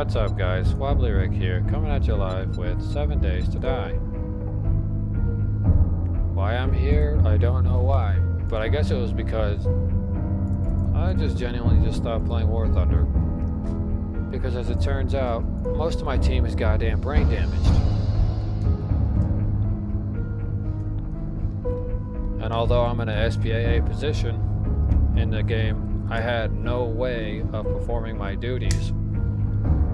What's up, guys? Wobbly Rick here, coming at you live with 7 Days to Die. Why I'm here, I don't know why, but I guess it was because I just genuinely stopped playing War Thunder. Because as it turns out, most of my team is goddamn brain damaged. And although I'm in an SPAA position in the game, I had no way of performing my duties.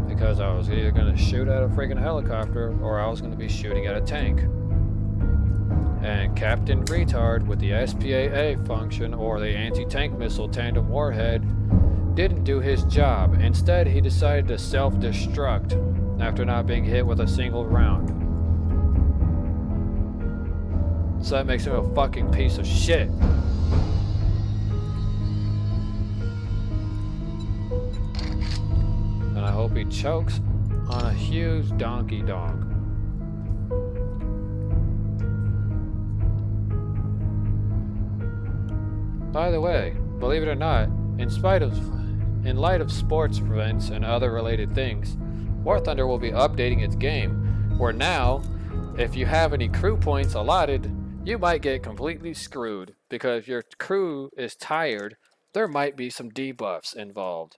Because I was either going to shoot at a freaking helicopter or I was going to be shooting at a tank. And Captain Retard with the SPAA function, or the anti-tank missile tandem warhead, didn't do his job. Instead, he decided to self-destruct after not being hit with a single round. So that makes him a fucking piece of shit. And I hope he chokes on a huge donkey dog. By the way, believe it or not, in light of sports events and other related things, War Thunder will be updating its game, where now, if you have any crew points allotted, you might get completely screwed, because if your crew is tired, there might be some debuffs involved.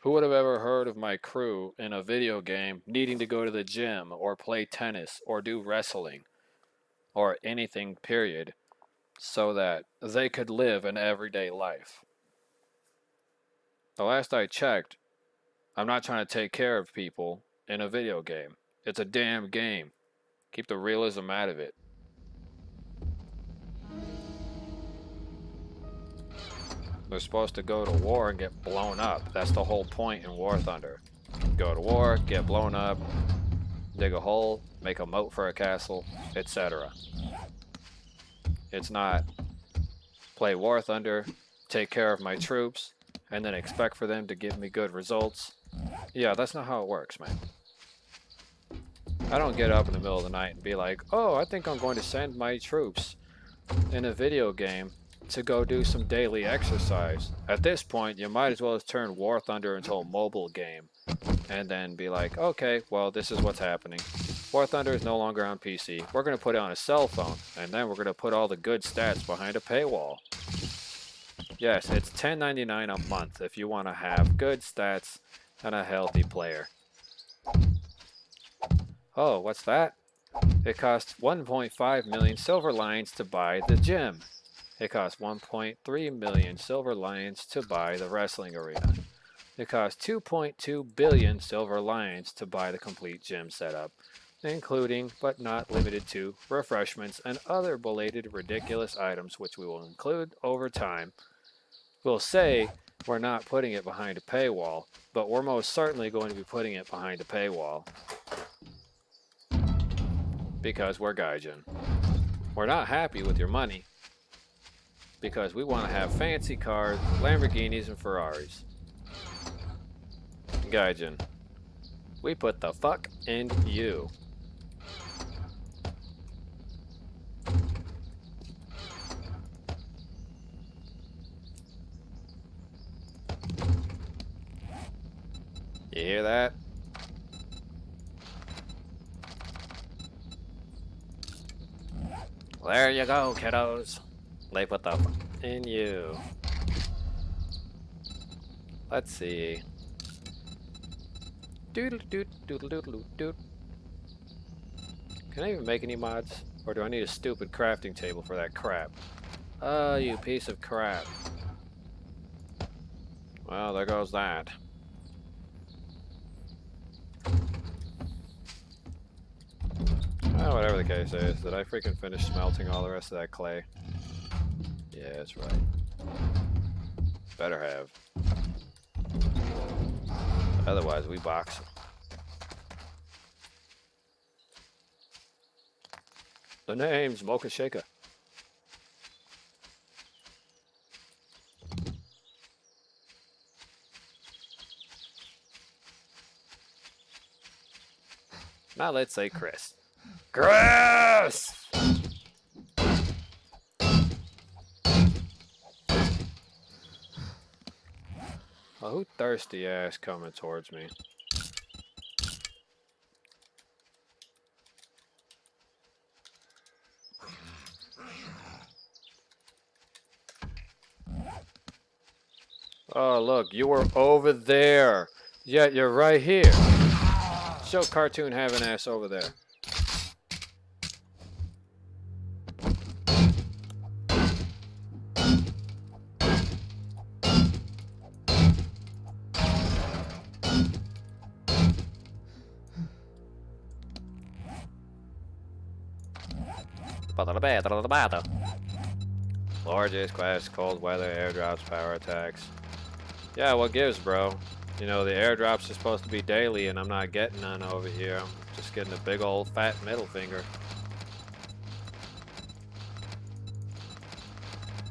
Who would have ever heard of my crew in a video game needing to go to the gym or play tennis or do wrestling or anything, period, so that they could live an everyday life? The last I checked, I'm not trying to take care of people in a video game. It's a damn game. Keep the realism out of it. They're supposed to go to war and get blown up. That's the whole point in War Thunder. Go to war, get blown up, dig a hole, make a moat for a castle, etc. It's not play War Thunder, take care of my troops, and then expect for them to give me good results. Yeah, that's not how it works, man. I don't get up in the middle of the night and be like, oh, I think I'm going to send my troops in a video game to go do some daily exercise. At this point, you might as well just turn War Thunder into a mobile game and then be like, okay, well, this is what's happening. War Thunder is no longer on PC. We're going to put it on a cell phone, and then we're going to put all the good stats behind a paywall. Yes, it's $10.99 a month if you want to have good stats and a healthy player. Oh, what's that? It costs 1.5 million silver lions to buy the gym. It costs 1.3 million silver lions to buy the wrestling arena. It costs 2.2 billion silver lions to buy the complete gym setup, including, but not limited to, refreshments and other belated ridiculous items which we will include over time. We'll say we're not putting it behind a paywall, but we're most certainly going to be putting it behind a paywall. Because we're Gaijin. We're not happy with your money, because we want to have fancy cars, Lamborghinis, and Ferraris. Gaijin, we put the fuck in you. You hear that? There you go, kiddos. They put the fuck in you. Let's see. Doodle doot doodle doodle doot. Can I even make any mods? Or do I need a stupid crafting table for that crap? Oh, you piece of crap. Well, there goes that. Oh, whatever the case is, did I freaking finish smelting all the rest of that clay? Yeah, that's right. Better have. Otherwise, we box them. The name's Mocha Shaker. Now let's say Chris. Chris! Well, who thirsty ass coming towards me? Oh, look, you were over there. Yet you're right here. Show cartoon having ass over there. Largest class, cold weather, airdrops, power attacks. Yeah, what gives, bro? You know, the airdrops are supposed to be daily, and I'm not getting none over here. I'm just getting a big old fat middle finger.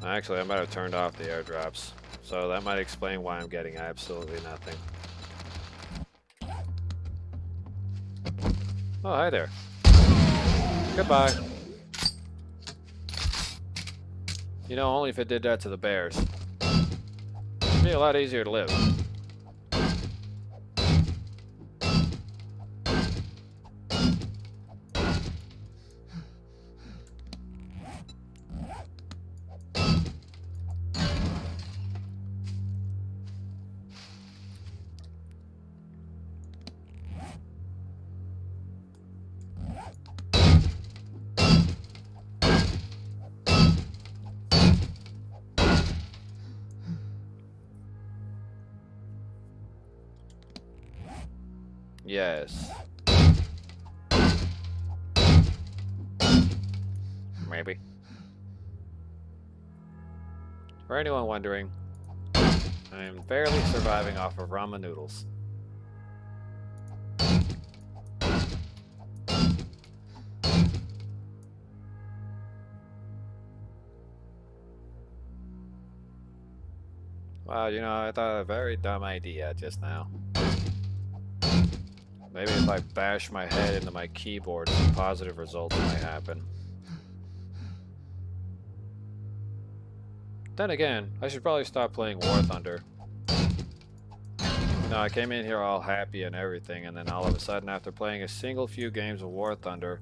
Actually, I might have turned off the airdrops, so that might explain why I'm getting absolutely nothing. Oh, hi there. Goodbye. You know, only if it did that to the bears. It'd be a lot easier to live. Yes. Maybe. For anyone wondering, I am barely surviving off of ramen noodles. Wow, you know, I thought of a very dumb idea just now. Maybe if I bash my head into my keyboard, some positive results might happen. Then again, I should probably stop playing War Thunder. You know, I came in here all happy and everything, and then all of a sudden, after playing a single few games of War Thunder,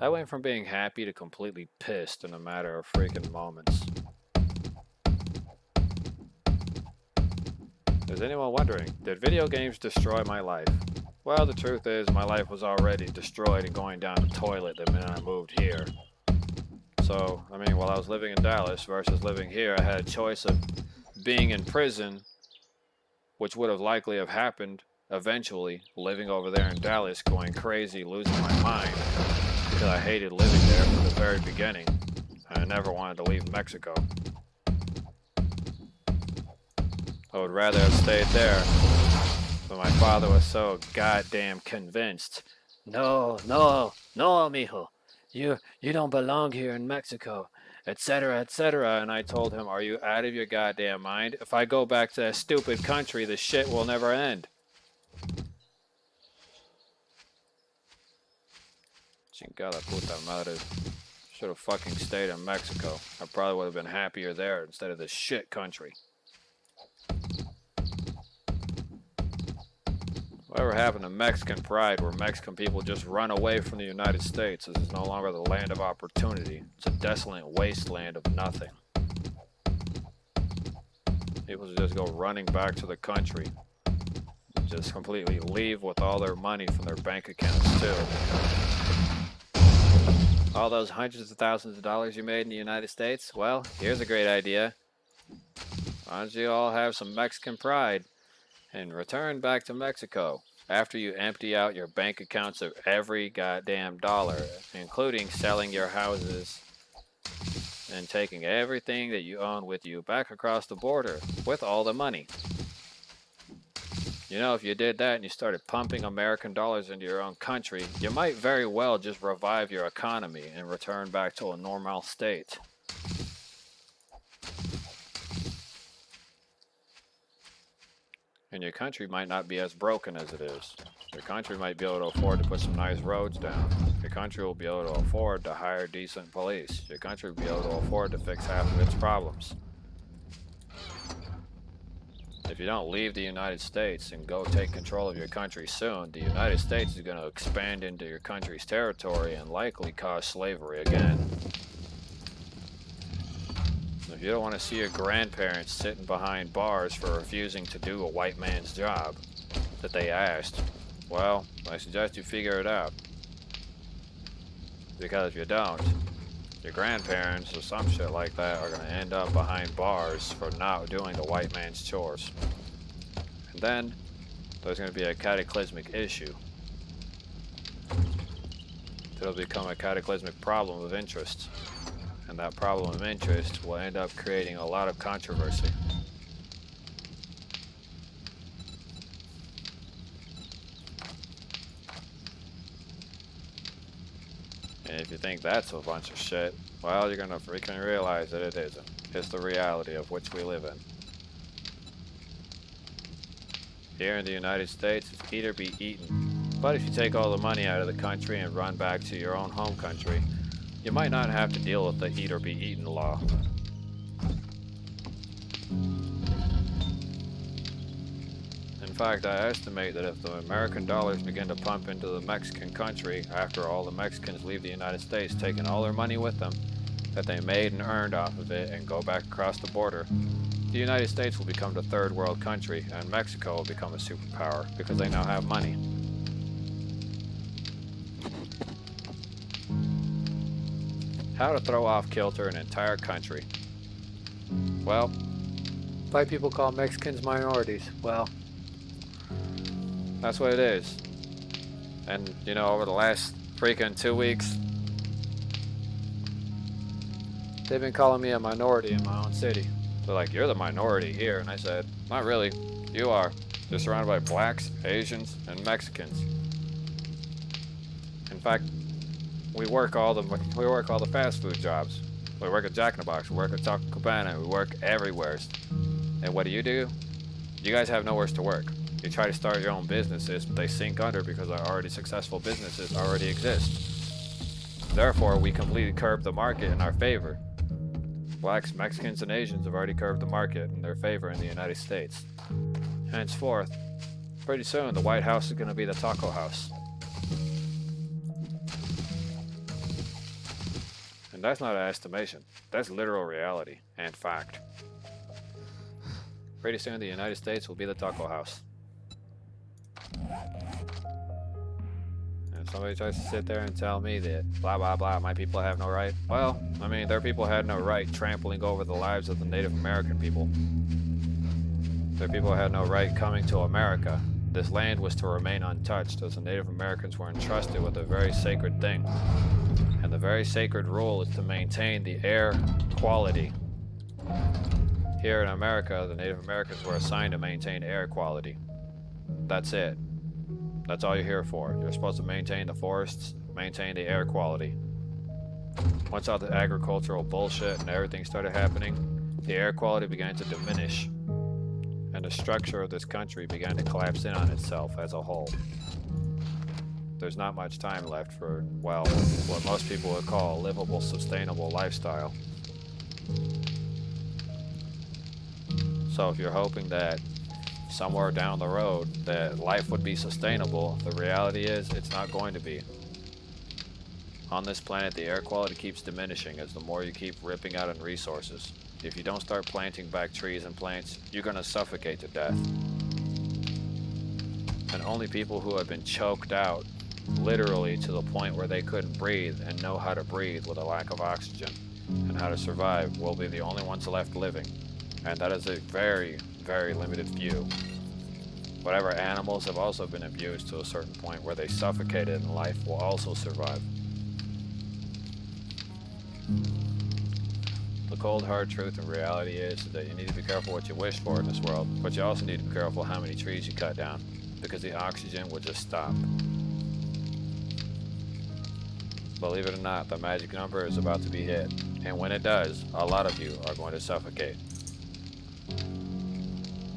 I went from being happy to completely pissed in a matter of freaking moments. Is anyone wondering, did video games destroy my life? Well, the truth is, my life was already destroyed and going down the toilet the minute I moved here. So, I mean, while I was living in Dallas versus living here, I had a choice of being in prison, which would have likely have happened eventually, living over there in Dallas, going crazy, losing my mind, because I hated living there from the very beginning. I never wanted to leave Mexico. I would rather have stayed there. But my father was so goddamn convinced. No, mijo. You don't belong here in Mexico, etc., etc. And I told him, are you out of your goddamn mind? If I go back to that stupid country, the shit will never end. Chingada puta madre. Should have fucking stayed in Mexico. I probably would have been happier there instead of this shit country. Whatever happened to Mexican pride, where Mexican people just run away from the United States? This is no longer the land of opportunity. It's a desolate wasteland of nothing. People just go running back to the country. Just completely leave with all their money from their bank accounts, too. All those hundreds of thousands of dollars you made in the United States? Well, here's a great idea. Why don't you all have some Mexican pride and return back to Mexico after you empty out your bank accounts of every goddamn dollar, including selling your houses and taking everything that you own with you back across the border with all the money. You know, if you did that and you started pumping American dollars into your own country, you might very well just revive your economy and return back to a normal state. And your country might not be as broken as it is. Your country might be able to afford to put some nice roads down. Your country will be able to afford to hire decent police. Your country will be able to afford to fix half of its problems. If you don't leave the United States and go take control of your country soon, the United States is going to expand into your country's territory and likely cause slavery again. If you don't want to see your grandparents sitting behind bars for refusing to do a white man's job that they asked, well, I suggest you figure it out. Because if you don't, your grandparents or some shit like that are going to end up behind bars for not doing the white man's chores. And then there's going to be a cataclysmic issue. It'll become a cataclysmic problem of interest. And that problem of interest will end up creating a lot of controversy. And if you think that's a bunch of shit, well, you're gonna freaking realize that it isn't. It's the reality of which we live in. Here in the United States, it's eat or be eaten. But if you take all the money out of the country and run back to your own home country, you might not have to deal with the eat or be eaten law. In fact, I estimate that if the American dollars begin to pump into the Mexican country after all the Mexicans leave the United States, taking all their money with them that they made and earned off of it and go back across the border, the United States will become the third world country and Mexico will become a superpower because they now have money. How to throw off kilter an entire country. Well, white people call Mexicans minorities. Well, that's what it is. And, you know, over the last freaking 2 weeks, they've been calling me a minority in my own city. They're like, you're the minority here. And I said, not really. You are. You're surrounded by blacks, Asians, and Mexicans. In fact, we work all the fast food jobs. We work at Jack in the Box. We work at Taco Cabana. We work everywhere. And what do? You guys have nowhere to work. You try to start your own businesses, but they sink under because our already successful businesses already exist. Therefore, we completely curb the market in our favor. Blacks, Mexicans, and Asians have already curbed the market in their favor in the United States. Henceforth, pretty soon the White House is going to be the Taco House. And that's not an estimation. That's literal reality and fact. Pretty soon the United States will be the Taco House. And if somebody tries to sit there and tell me that blah blah blah, my people have no right, well, I mean, their people had no right trampling over the lives of the Native American people. Their people had no right coming to America. This land was to remain untouched as the Native Americans were entrusted with a very sacred thing. And the very sacred rule is to maintain the air quality. Here in America, the Native Americans were assigned to maintain air quality. That's it. That's all you're here for. You're supposed to maintain the forests, maintain the air quality. Once all the agricultural bullshit and everything started happening, the air quality began to diminish. And the structure of this country began to collapse in on itself as a whole. There's not much time left for, well, what most people would call a livable, sustainable lifestyle. So if you're hoping that somewhere down the road that life would be sustainable, the reality is it's not going to be. On this planet, the air quality keeps diminishing as the more you keep ripping out on resources. If you don't start planting back trees and plants, you're going to suffocate to death. And only people who have been choked out, literally to the point where they couldn't breathe and know how to breathe with a lack of oxygen and how to survive, will be the only ones left living. And that is a very, very limited few. Whatever animals have also been abused to a certain point where they suffocated in life will also survive. The cold hard truth and reality is that you need to be careful what you wish for in this world, but you also need to be careful how many trees you cut down, because the oxygen will just stop. Believe it or not, the magic number is about to be hit, and when it does, a lot of you are going to suffocate.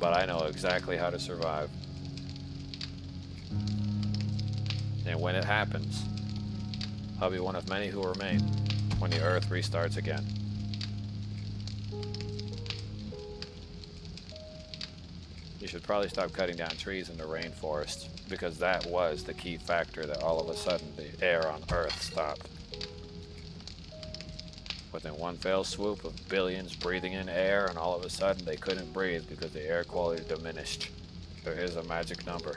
But I know exactly how to survive. And when it happens, I'll be one of many who remain when the Earth restarts again. You should probably stop cutting down trees in the rainforest, because that was the key factor that all of a sudden the air on Earth stopped. Within one fell swoop of billions breathing in air, and all of a sudden they couldn't breathe because the air quality diminished. There is a magic number,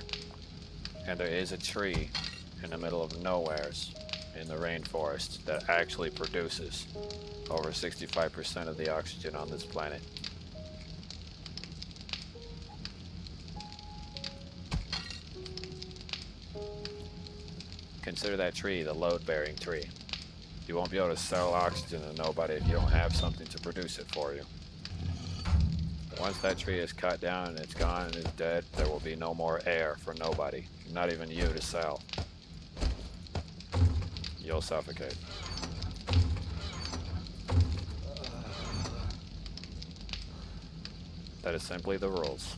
and there is a tree in the middle of nowheres in the rainforest that actually produces over 65% of the oxygen on this planet. Consider that tree the load-bearing tree. You won't be able to sell oxygen to nobody if you don't have something to produce it for you. Once that tree is cut down and it's gone and is dead, there will be no more air for nobody, not even you to sell. You'll suffocate. That is simply the rules.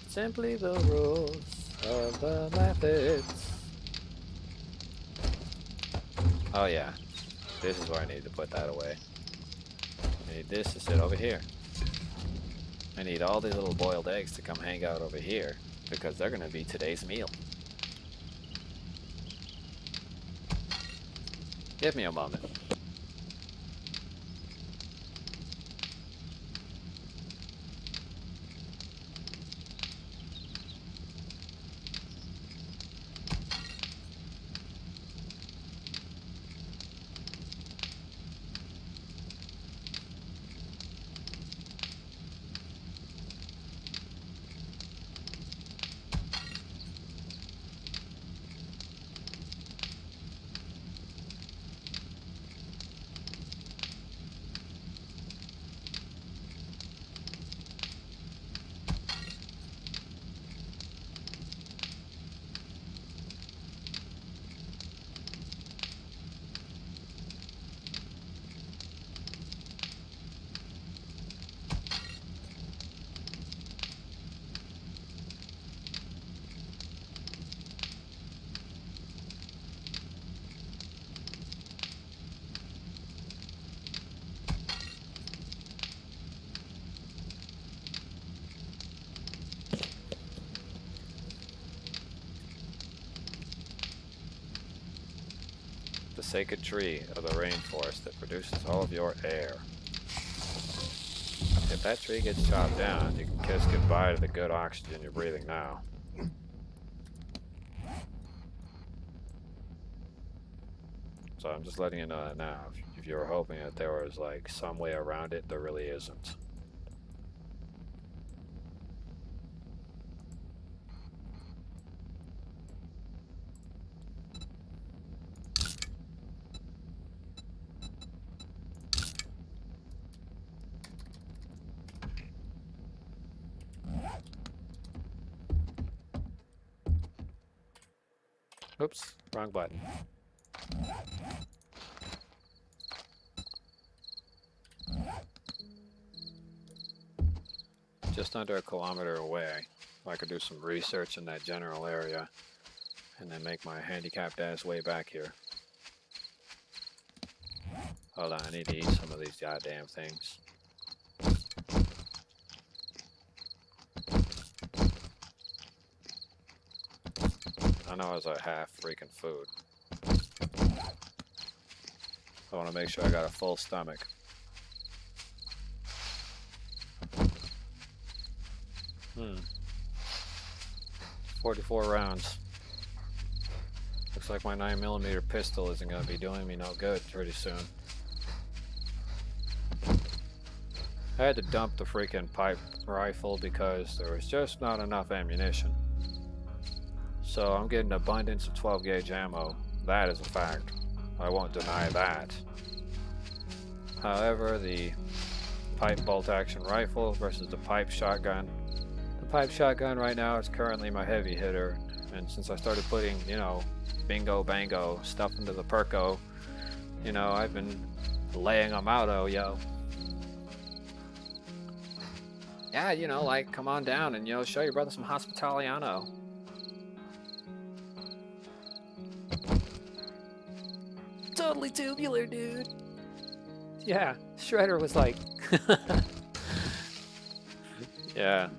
Simply the rules of the methods. Oh yeah, this is where I need to put that away. I need this to sit over here. I need all these little boiled eggs to come hang out over here, because they're gonna be today's meal. Give me a moment. The sacred tree of the rainforest that produces all of your air. If that tree gets chopped down, you can kiss goodbye to the good oxygen you're breathing now. So I'm just letting you know that now. If you were hoping that there was like some way around it, there really isn't. Oops, wrong button. Just under a kilometer away, I could do some research in that general area and then make my handicapped ass way back here. Hold on, I need to eat some of these goddamn things. I know I was at half freaking food. I want to make sure I got a full stomach. — 44 rounds. Looks like my 9mm pistol isn't going to be doing me no good pretty soon. I had to dump the freaking pipe rifle because there was just not enough ammunition. So I'm getting an abundance of 12 gauge ammo. That is a fact. I won't deny that. However, the pipe bolt action rifle versus the pipe shotgun. The pipe shotgun right now is currently my heavy hitter. And since I started putting, you know, bingo bango stuff into the Perco, you know, I've been laying them out, oh yo. Yeah, you know, like, come on down and, you know, show your brother some hospitaliano. Totally tubular, dude. Yeah, Shredder was like... Yeah.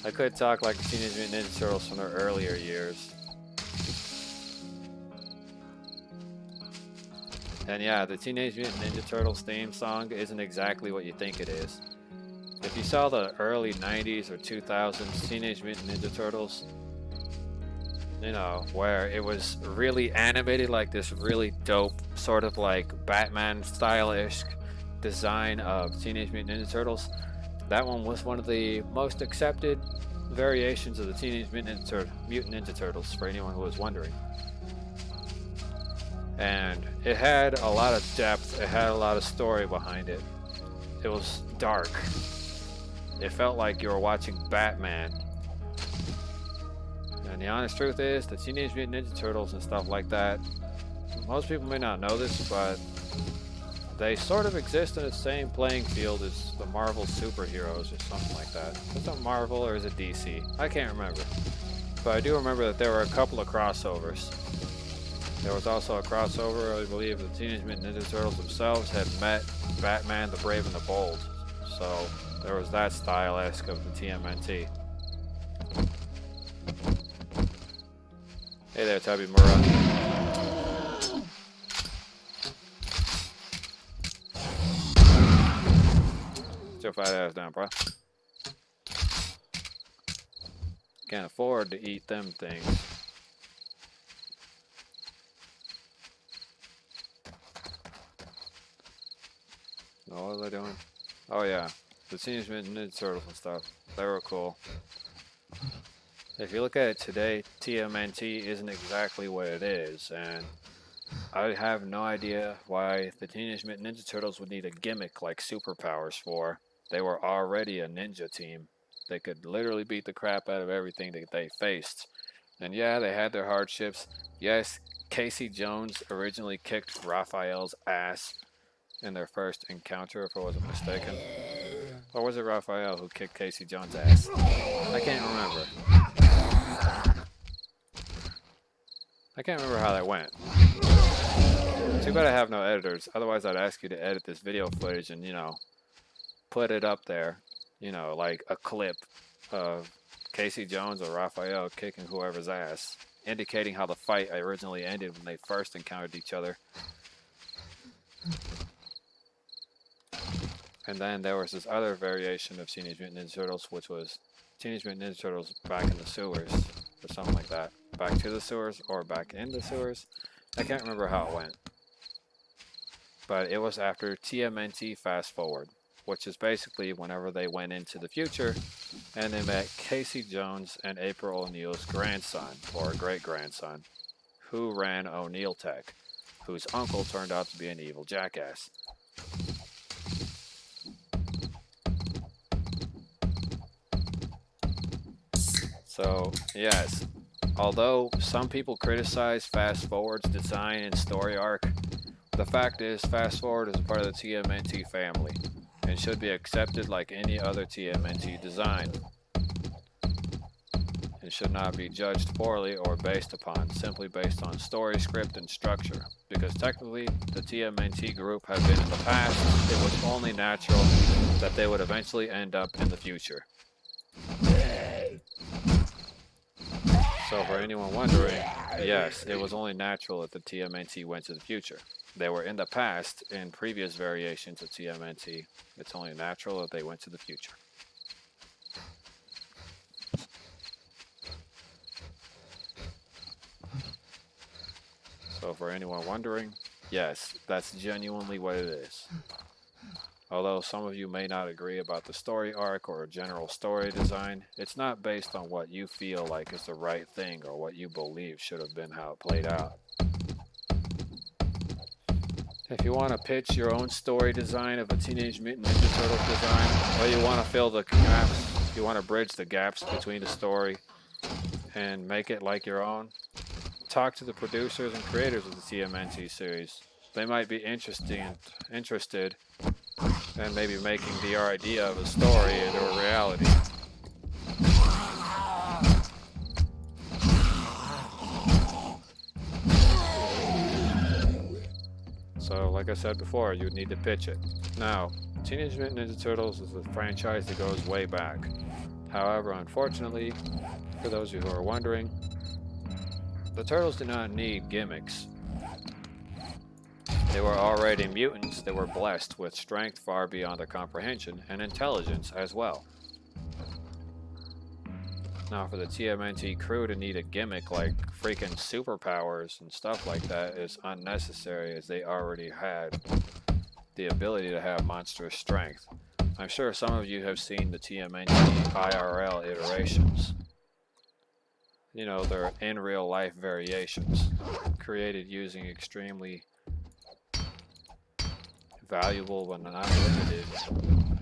I could talk like the Teenage Mutant Ninja Turtles from their earlier years. And yeah, the Teenage Mutant Ninja Turtles theme song isn't exactly what you think it is. If you saw the early 90s or 2000s Teenage Mutant Ninja Turtles, you know, where it was really animated, like this really dope, sort of like Batman stylish design of Teenage Mutant Ninja Turtles, that one was one of the most accepted variations of the Teenage Mutant Ninja Turtles, for anyone who was wondering. And it had a lot of depth, it had a lot of story behind it. It was dark. It felt like you were watching Batman. And the honest truth is, the Teenage Mutant Ninja Turtles and stuff like that, most people may not know this, but they sort of exist in the same playing field as the Marvel superheroes or something like that. Is it Marvel or is it DC? I can't remember. But I do remember that there were a couple of crossovers. There was also a crossover, I believe, the Teenage Mutant Ninja Turtles themselves had met Batman the Brave and the Bold. So there was that style-esque of the TMNT. Hey there, Tubby Murrah. Get your fat ass down, bro. Can't afford to eat them things. Oh, what was I doing? Oh yeah, the Teenage Mutant Ninja Turtles and stuff. They were cool. If you look at it today, TMNT isn't exactly what it is, and I have no idea why the Teenage Mutant Ninja Turtles would need a gimmick like superpowers for. They were already a ninja team. They could literally beat the crap out of everything that they faced. And yeah, they had their hardships. Yes, Casey Jones originally kicked Raphael's ass in their first encounter, if I wasn't mistaken. Or was it Raphael who kicked Casey Jones' ass? I can't remember. I can't remember how that went. Too bad I have no editors. Otherwise, I'd ask you to edit this video footage and, you know, put it up there. You know, like a clip of Casey Jones or Raphael kicking whoever's ass, indicating how the fight originally ended when they first encountered each other. And then there was this other variation of Teenage Mutant Ninja Turtles, which was Teenage Mutant Ninja Turtles back in the sewers, or something like that. Back to the sewers, or back in the sewers. I can't remember how it went. But it was after TMNT Fast Forward, which is basically whenever they went into the future, and they met Casey Jones and April O'Neil's grandson, or great-grandson, who ran O'Neil Tech, whose uncle turned out to be an evil jackass. So, yes, although some people criticize Fast Forward's design and story arc, the fact is Fast Forward is a part of the TMNT family and should be accepted like any other TMNT design and should not be judged poorly or based upon simply based on story, script, and structure, because technically the TMNT group had been in the past. It was only natural that they would eventually end up in the future. So for anyone wondering, yes, it was only natural that the TMNT went to the future. They were in the past in previous variations of TMNT. It's only natural that they went to the future. So for anyone wondering, yes, that's genuinely what it is. Although some of you may not agree about the story arc or general story design, it's not based on what you feel like is the right thing or what you believe should have been how it played out. If you want to pitch your own story design of a Teenage Mutant Ninja Turtles design, or you want to fill the gaps, you want to bridge the gaps between the story and make it like your own, talk to the producers and creators of the TMNT series. They might be interested and maybe making the idea of a story into a reality. So, like I said before, you would need to pitch it. Now, Teenage Mutant Ninja Turtles is a franchise that goes way back. However, unfortunately, for those of you who are wondering, the Turtles do not need gimmicks. They were already mutants that were blessed with strength far beyond their comprehension and intelligence as well. Now, for the TMNT crew to need a gimmick like freaking superpowers and stuff like that is unnecessary, as they already had the ability to have monstrous strength. I'm sure some of you have seen the TMNT IRL iterations. You know, they're in real life variations created using extremely valuable but not limited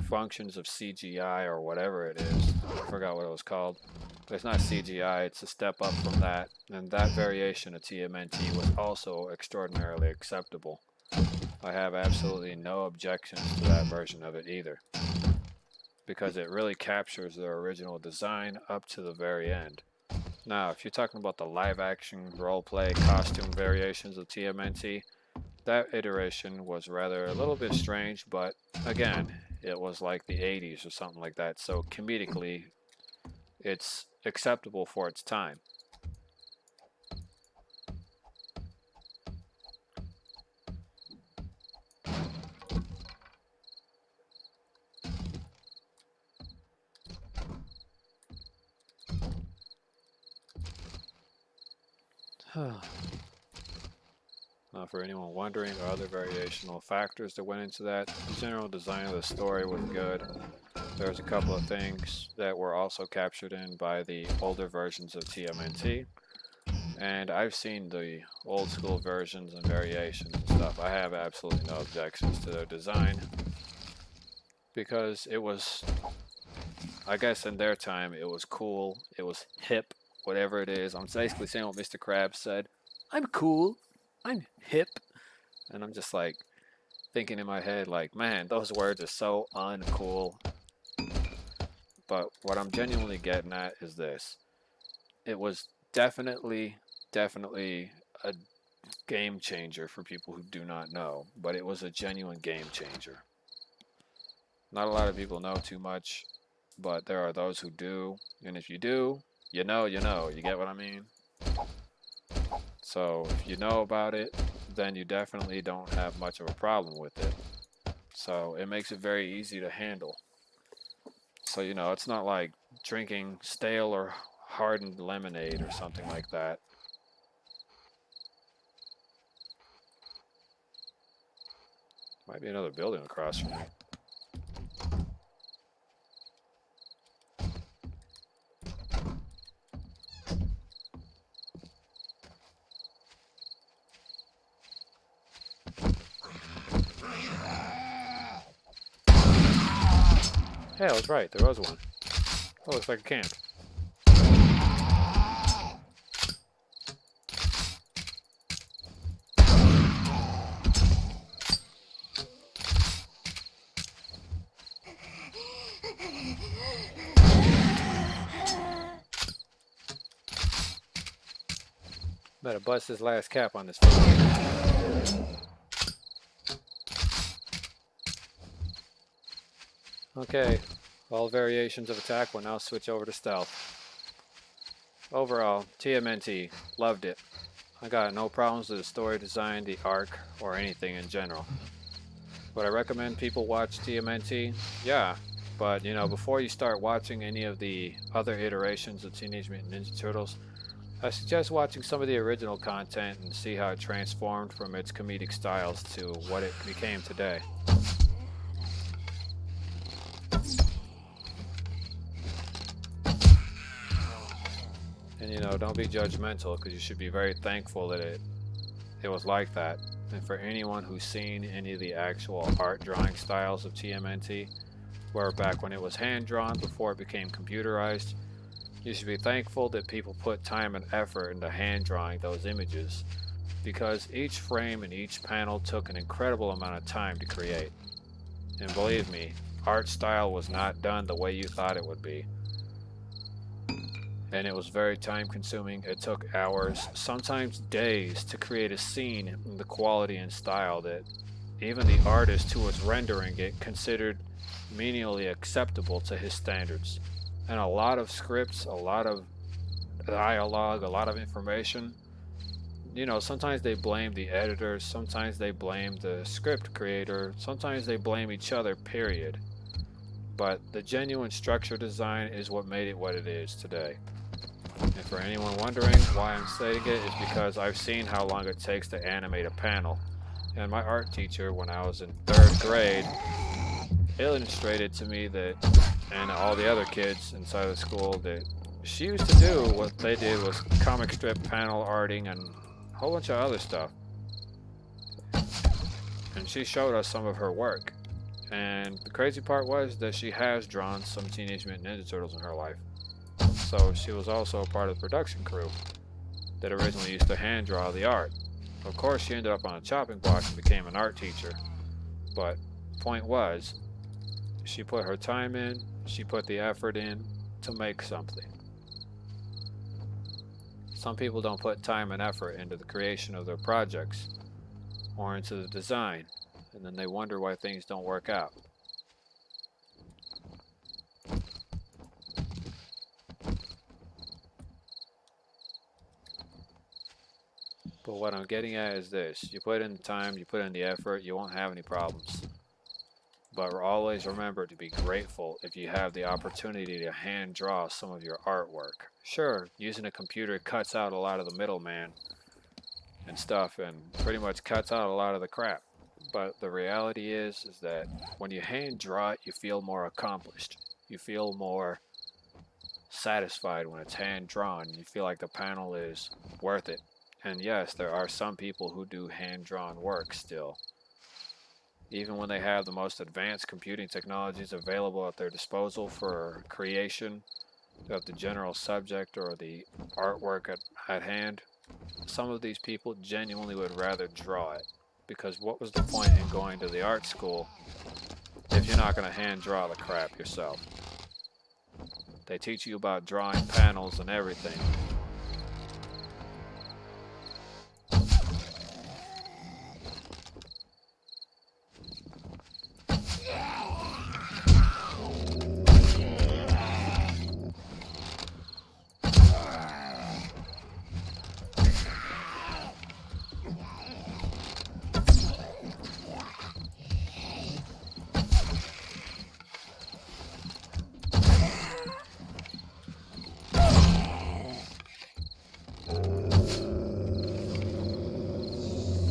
functions of CGI or whatever it is. I forgot what it was called. But it's not CGI, it's a step up from that, and that variation of TMNT was also extraordinarily acceptable. I have absolutely no objections to that version of it either, because it really captures their original design up to the very end. Now, if you're talking about the live-action role-play costume variations of TMNT, that iteration was rather a little bit strange, but again, it was like the 80s or something like that, so comedically, it's acceptable for its time. Now, for anyone wondering, the other variational factors that went into that, the general design of the story was good. There's a couple of things that were also captured in by the older versions of TMNT, and I've seen the old school versions and variations and stuff. I have absolutely no objections to their design, because it was, I guess in their time, it was cool, it was hip, whatever it is. I'm basically saying what Mr. Krabs said. I'm cool, I'm hip. And I'm just like thinking in my head, like, man, those words are so uncool. But what I'm genuinely getting at is this. It was definitely a game changer for people who do not know, but it was a genuine game changer. Not a lot of people know too much, but there are those who do, and if you do, you know, you get what I mean? So if you know about it, then you definitely don't have much of a problem with it. So it makes it very easy to handle. So, you know, it's not like drinking stale or hardened lemonade or something like that. Might be another building across from me. Hey, I was right, there was one. Oh, looks like a camp. Better bust his last cap on this film. Okay, all variations of attack will now switch over to stealth. Overall, TMNT, loved it. I got no problems with the story design, the arc, or anything in general. Would I recommend people watch TMNT? Yeah, but you know, before you start watching any of the other iterations of Teenage Mutant Ninja Turtles, I suggest watching some of the original content and see how it transformed from its comedic styles to what it became today. And you know, don't be judgmental, because you should be very thankful that it was like that. And for anyone who's seen any of the actual art drawing styles of TMNT, where back when it was hand drawn before it became computerized, you should be thankful that people put time and effort into hand drawing those images, because each frame and each panel took an incredible amount of time to create. And believe me, art style was not done the way you thought it would be. And it was very time consuming. It took hours, sometimes days, to create a scene in the quality and style that even the artist who was rendering it considered menially acceptable to his standards. And a lot of scripts, a lot of dialogue, a lot of information, you know, sometimes they blame the editors, sometimes they blame the script creator, sometimes they blame each other, period. But the genuine structure design is what made it what it is today. And for anyone wondering why I'm saying it, is because I've seen how long it takes to animate a panel. And my art teacher, when I was in 3rd grade, illustrated to me that, and all the other kids inside of the school, that she used to do what they did was comic strip panel arting and a whole bunch of other stuff. And she showed us some of her work. And the crazy part was that she has drawn some Teenage Mutant Ninja Turtles in her life. So she was also a part of the production crew that originally used to hand draw the art. Of course, she ended up on a chopping block and became an art teacher. But point was, she put her time in, she put the effort in to make something. Some people don't put time and effort into the creation of their projects or into the design, and then they wonder why things don't work out. But what I'm getting at is this: you put in the time, you put in the effort, you won't have any problems. But always remember to be grateful if you have the opportunity to hand draw some of your artwork. Sure, using a computer cuts out a lot of the middleman and stuff, and pretty much cuts out a lot of the crap. But the reality is that when you hand draw it, you feel more accomplished. You feel more satisfied when it's hand drawn. You feel like the panel is worth it. And yes, there are some people who do hand drawn work still. Even when they have the most advanced computing technologies available at their disposal for creation of the general subject or the artwork at hand, some of these people genuinely would rather draw it. Because what was the point in going to the art school if you're not going to hand draw the crap yourself? They teach you about drawing panels and everything.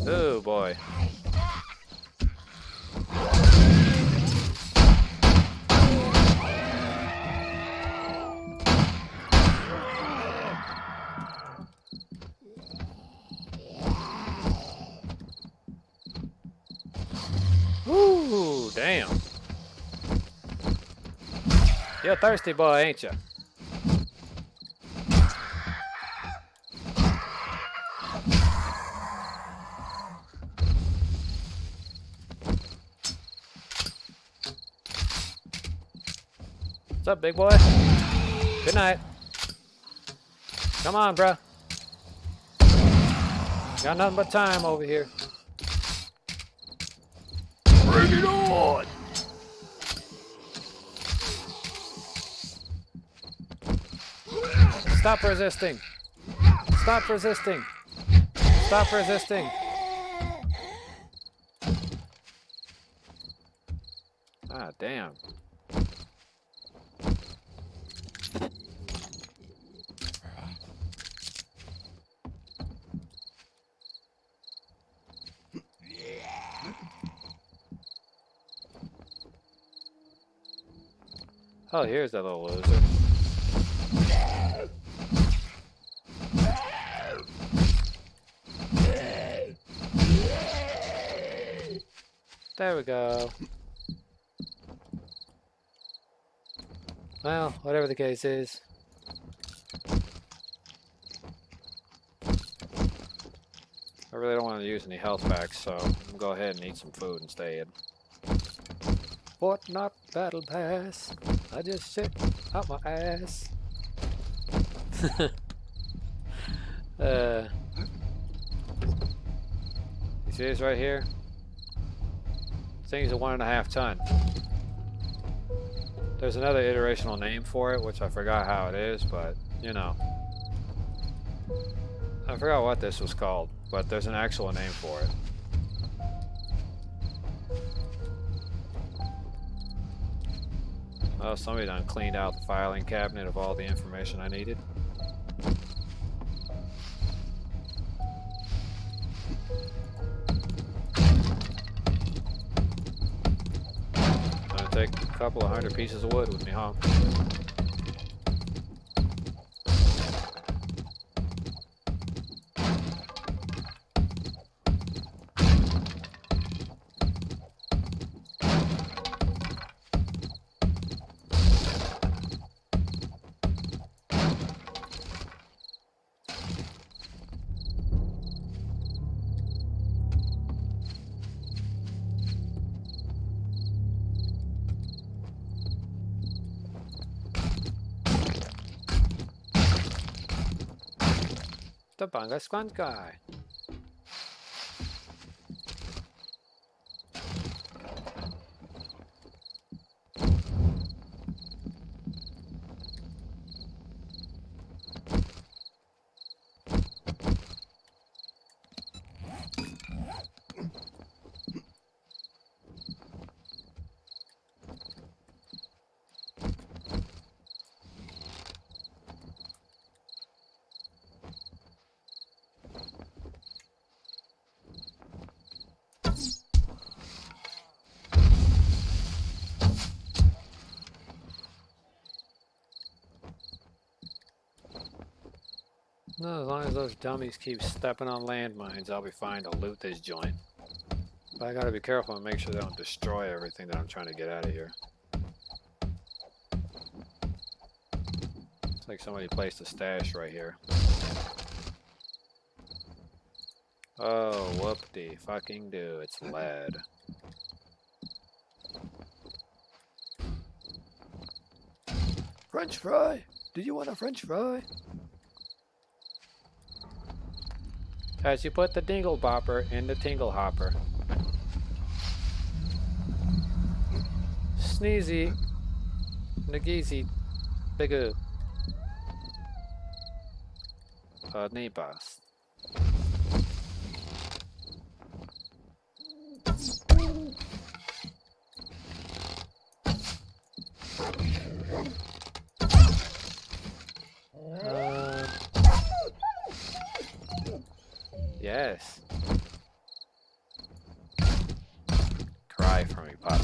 Oh boy. Woo, damn. You're a thirsty boy, ain't you? What's up, big boy? Good night. Come on, bruh. Got nothing but time over here. Bring it on! Stop resisting. Stop resisting. Stop resisting. Ah, damn. Oh, here's that little loser. There we go. Well, whatever the case is. I really don't want to use any health packs, so I'm gonna go ahead and eat some food instead. Fortnite Battle Pass. I just shit out my ass. You see this right here? This thing's a 1.5 ton. There's another iterational name for it, which I forgot how it is, but you know. I forgot what this was called, but there's an actual name for it. Oh, somebody done cleaned out the filing cabinet of all the information I needed. Gonna take a couple of 100 pieces of wood with me home. The Bunga Squad guy. No, as long as those dummies keep stepping on landmines, I'll be fine to loot this joint. But I gotta be careful and make sure they don't destroy everything that I'm trying to get out of here. Looks like somebody placed a stash right here. Oh, whoop-de-fucking-do, it's lead. French fry? Do you want a French fry? As you put the dingle bopper in the tingle hopper. Sneezy. Nageezy. Bigoo. Neighbors. Yes. Cry for me, Pop.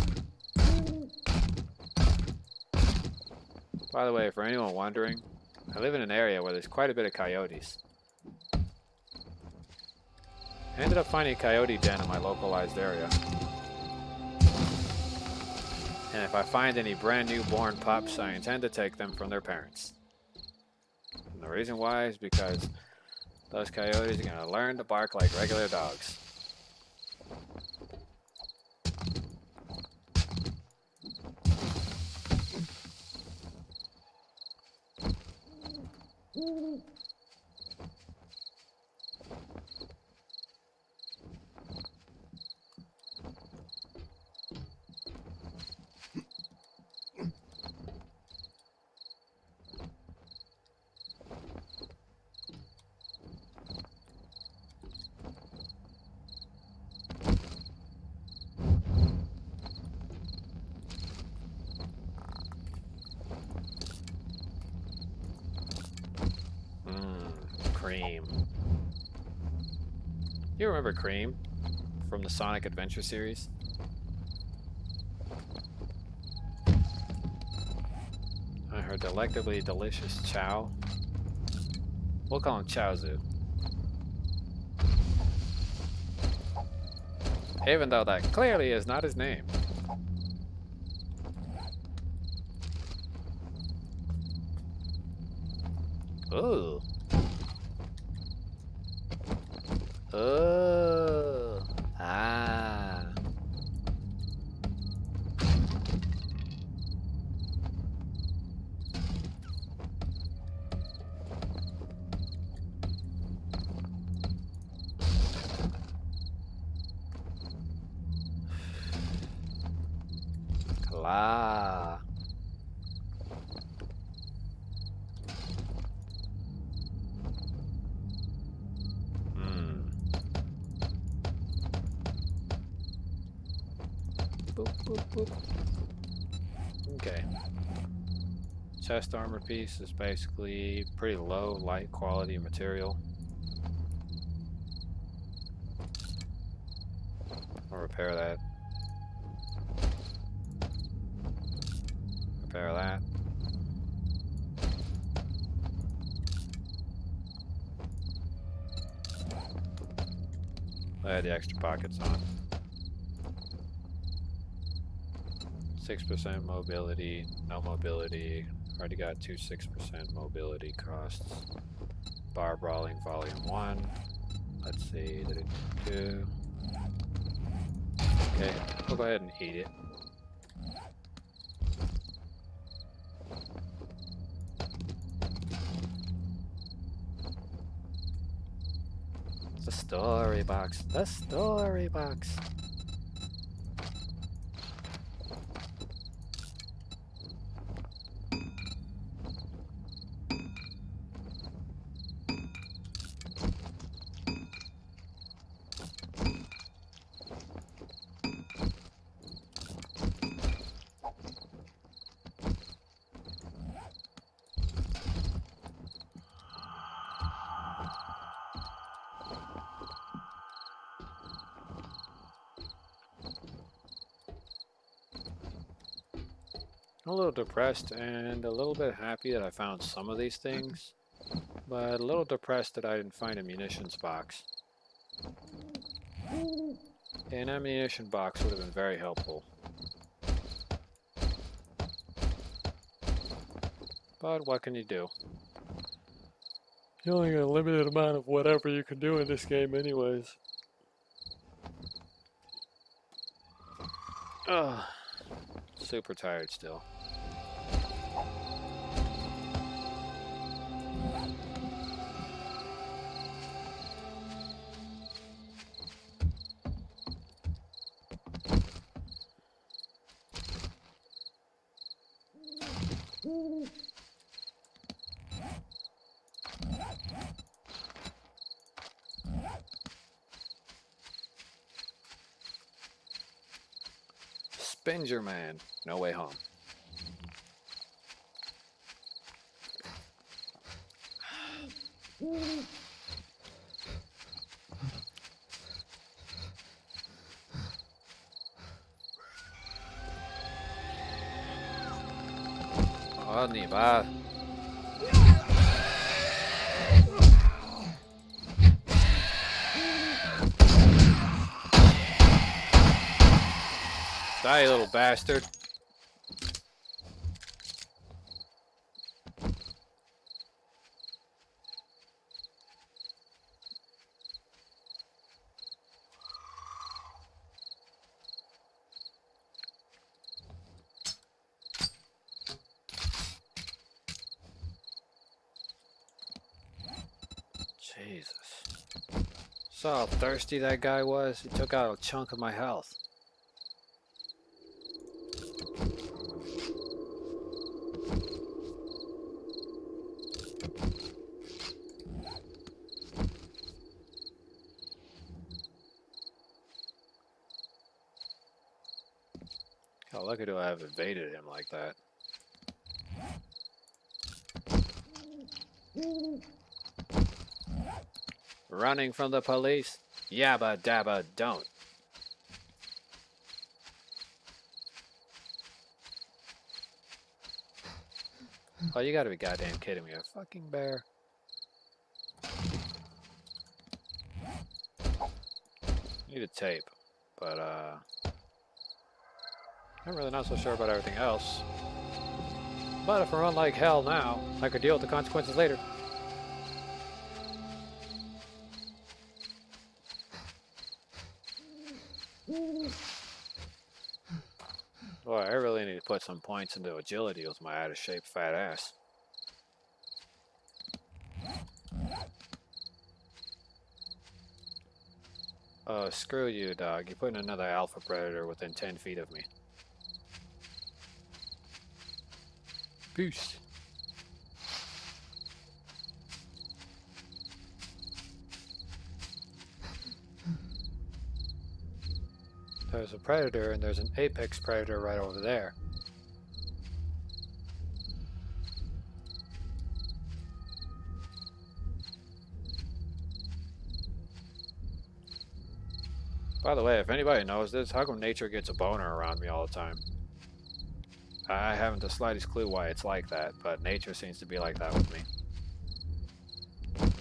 By the way, for anyone wondering, I live in an area where there's quite a bit of coyotes. I ended up finding a coyote den in my localized area. And if I find any brand new born pups, I intend to take them from their parents. And the reason why is because those coyotes are gonna learn to bark like regular dogs. Cream. You remember Cream from the Sonic Adventure series? And her delectably delicious Chow. We'll call him Chaozu. Even though that clearly is not his name. Ooh. Oh. Ah. La. Boop, boop, boop. Okay. Chest armor piece is basically pretty low, light quality material. I'll repair that. Repair that. I had the extra pockets on. 6% mobility, no mobility. Already got 6% mobility costs. Bar Brawling Volume 1. Let's see. Okay, we'll go ahead and eat it. The story box. The story box. I'm a little depressed and a little bit happy that I found some of these things, but a little depressed that I didn't find a munitions box. An ammunition box would have been very helpful. But what can you do? You only got a limited amount of whatever you can do in this game anyways. Ugh. Super tired still. Spinger Man, No Way Home. Oh, ni va. Die, you little bastard. Jesus. Saw how thirsty that guy was. He took out a chunk of my health. How lucky do I have evaded him like that? Running from the police? Yabba dabba don't. Oh, you gotta be goddamn kidding me. A fucking bear. Need a tape, but I'm really not so sure about everything else. But if I run like hell now, I could deal with the consequences later. Boy, I really need to put some points into agility with my out-of-shape fat ass. Oh, screw you, dog. You're putting another alpha predator within 10 feet of me. Peace. There's a predator and there's an apex predator right over there. By the way, if anybody knows this, how come nature gets a boner around me all the time? I haven't the slightest clue why it's like that, but nature seems to be like that with me.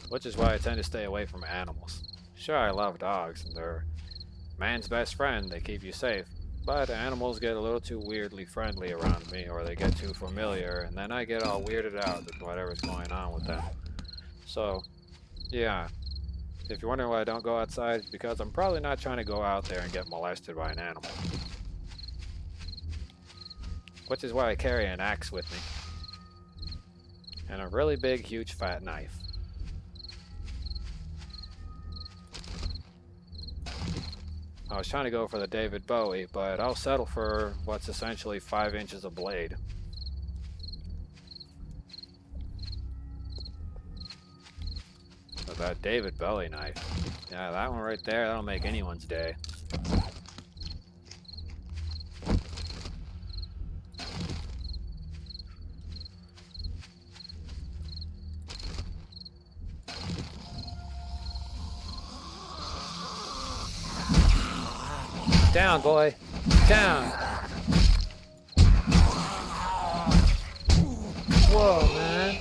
Which is why I tend to stay away from animals. Sure, I love dogs, and they're man's best friend, they keep you safe. But animals get a little too weirdly friendly around me, or they get too familiar, and then I get all weirded out with whatever's going on with them. So, yeah. If you're wondering why I don't go outside, it's because I'm probably not trying to go out there and get molested by an animal. Which is why I carry an axe with me. And a really big, huge, fat knife. I was trying to go for the David Bowie, but I'll settle for what's essentially 5 inches of blade. But that David Bowie knife. Yeah, that one right there, that'll make anyone's day. Down, boy. Down. Whoa, man.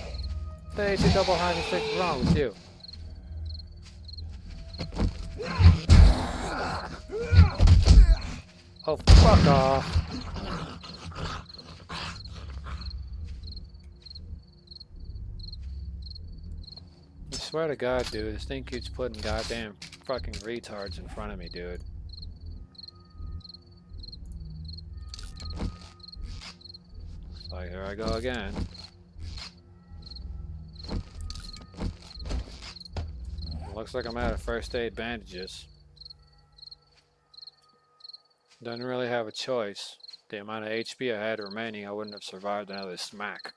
Stage a double high mistake. What's wrong with you? Oh, fuck off. I swear to God, dude, this thing keeps putting goddamn fucking retards in front of me, dude. So here I go again. Looks like I'm out of first aid bandages. Doesn't really have a choice. The amount of HP I had remaining, I wouldn't have survived another smack.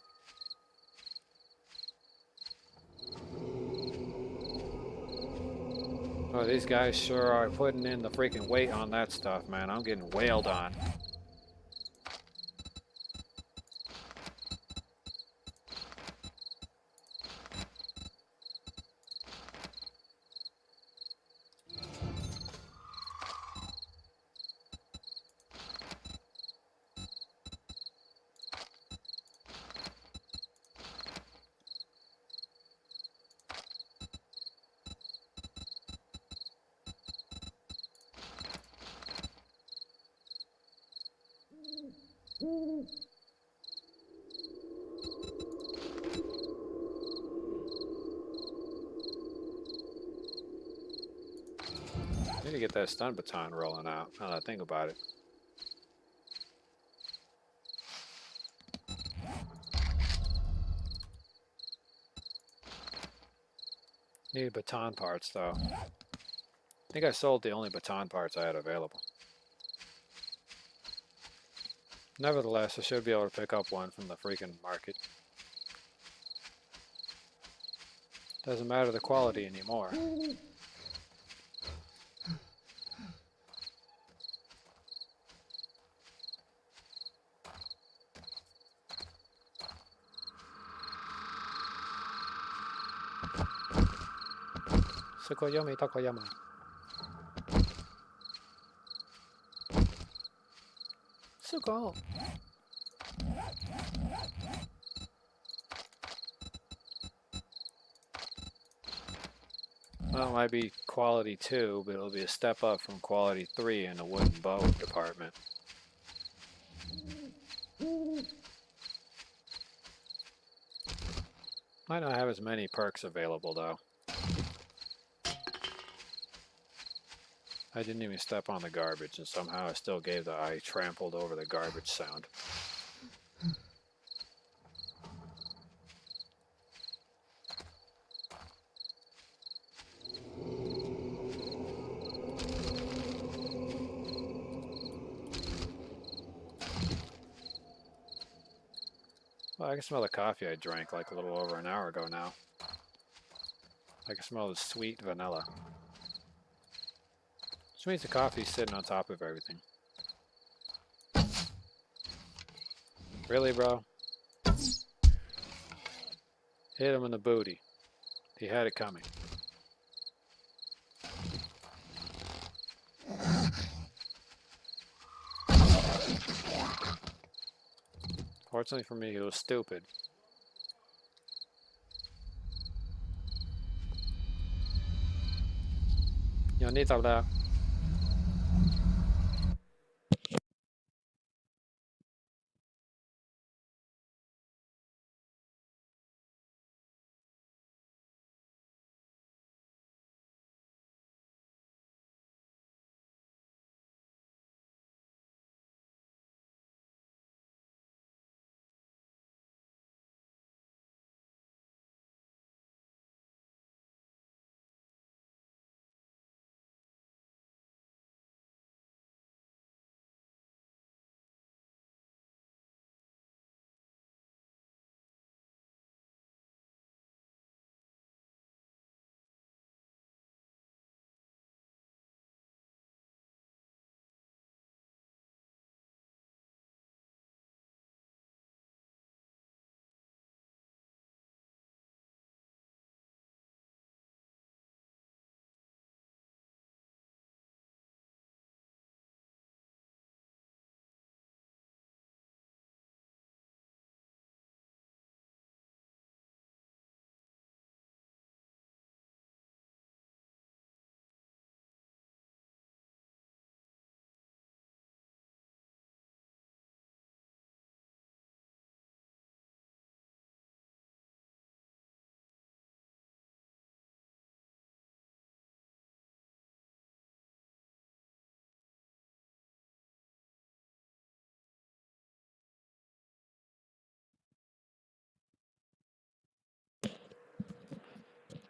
Oh, these guys sure are putting in the freaking weight on that stuff, man. I'm getting wailed on. I need to get that stun baton rolling out, now that I think about it. Need baton parts, though. I think I sold the only baton parts I had available. Nevertheless, I should be able to pick up one from the freaking market. Doesn't matter the quality anymore. Tsukuyomi Tokoyama. Tsuko. Well, it might be quality 2, but it'll be a step up from quality 3 in the wooden bow department. Might not have as many perks available, though. I didn't even step on the garbage, and somehow I still gave the I trampled over the garbage sound. Oh, I can smell the coffee I drank like a little over an hour ago now. I can smell the sweet vanilla. Which means the coffee's sitting on top of everything. Really, bro? Hit him in the booty. He had it coming. Fortunately for me, he was stupid. Yo, need to hablar.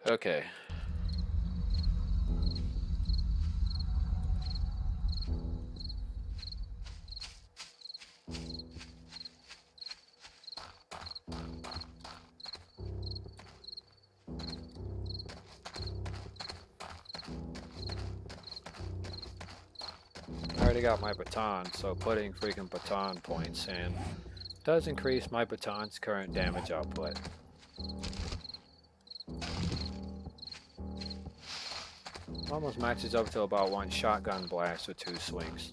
Okay. I already got my baton, so putting freaking baton points in does increase my baton's current damage output. Almost matches up to about one shotgun blast with 2 swings.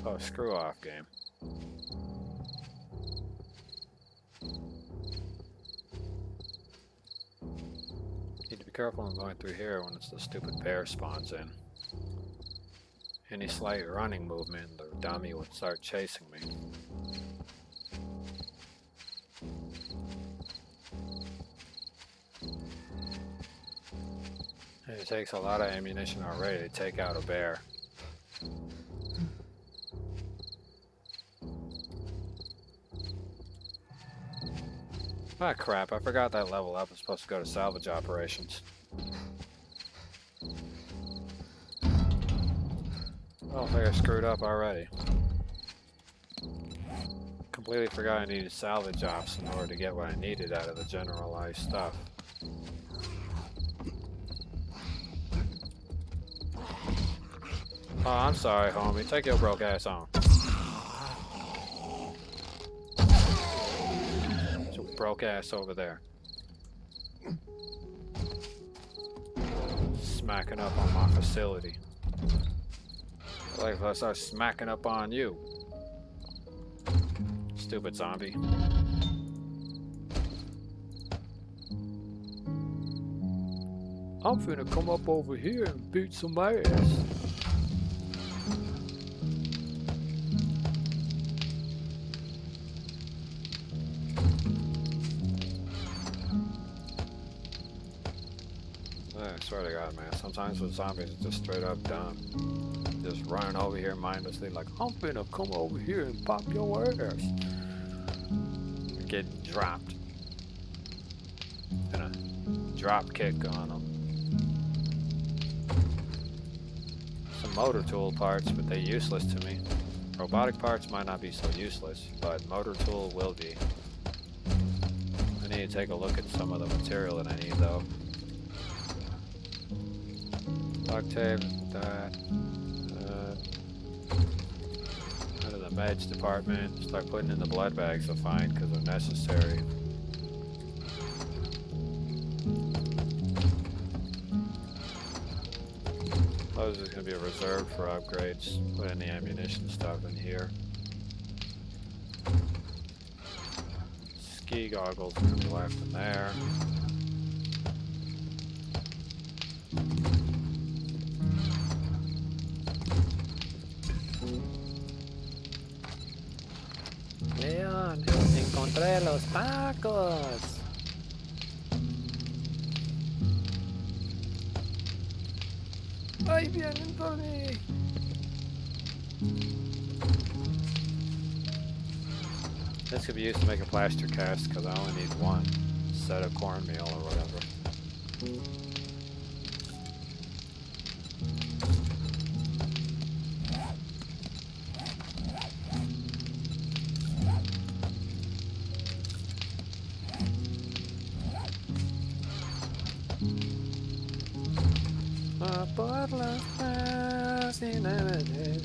Oh, screw off, game. Need to be careful when going through here when it's the stupid bear spawns in. Any slight running movement, the dummy would start chasing me. And it takes a lot of ammunition already to take out a bear. Ah crap, I forgot that level up is supposed to go to salvage operations. Oh, I think I screwed up already. Completely forgot I needed salvage ops in order to get what I needed out of the generalized stuff. Oh, I'm sorry, homie. Take your broke ass on. Your broke ass over there. Smacking up on my facility. Like if I start smacking up on you. Stupid zombie. I'm finna come up over here and beat some ass. I swear to God, man, sometimes with zombies it's just straight up dumb. just running over here mindlessly like, I'm finna come over here and pop your ass. Get dropped. Gonna drop kick on them. Some motor tool parts, but they're useless to me. Robotic parts might not be so useless, but motor tool will be. I need to take a look at some of the material that I need though. Duct tape, that. Go to the meds department, start putting in the blood bags to find because they're necessary. Those is going to be reserved for upgrades. Put any ammunition stuff in here. Ski goggles are going to be left in there. Leon, encontré los tacos. Ahí vienen por mí. This could be used to make a plaster cast because I only need one set of cornmeal or whatever. Por las paz y nada de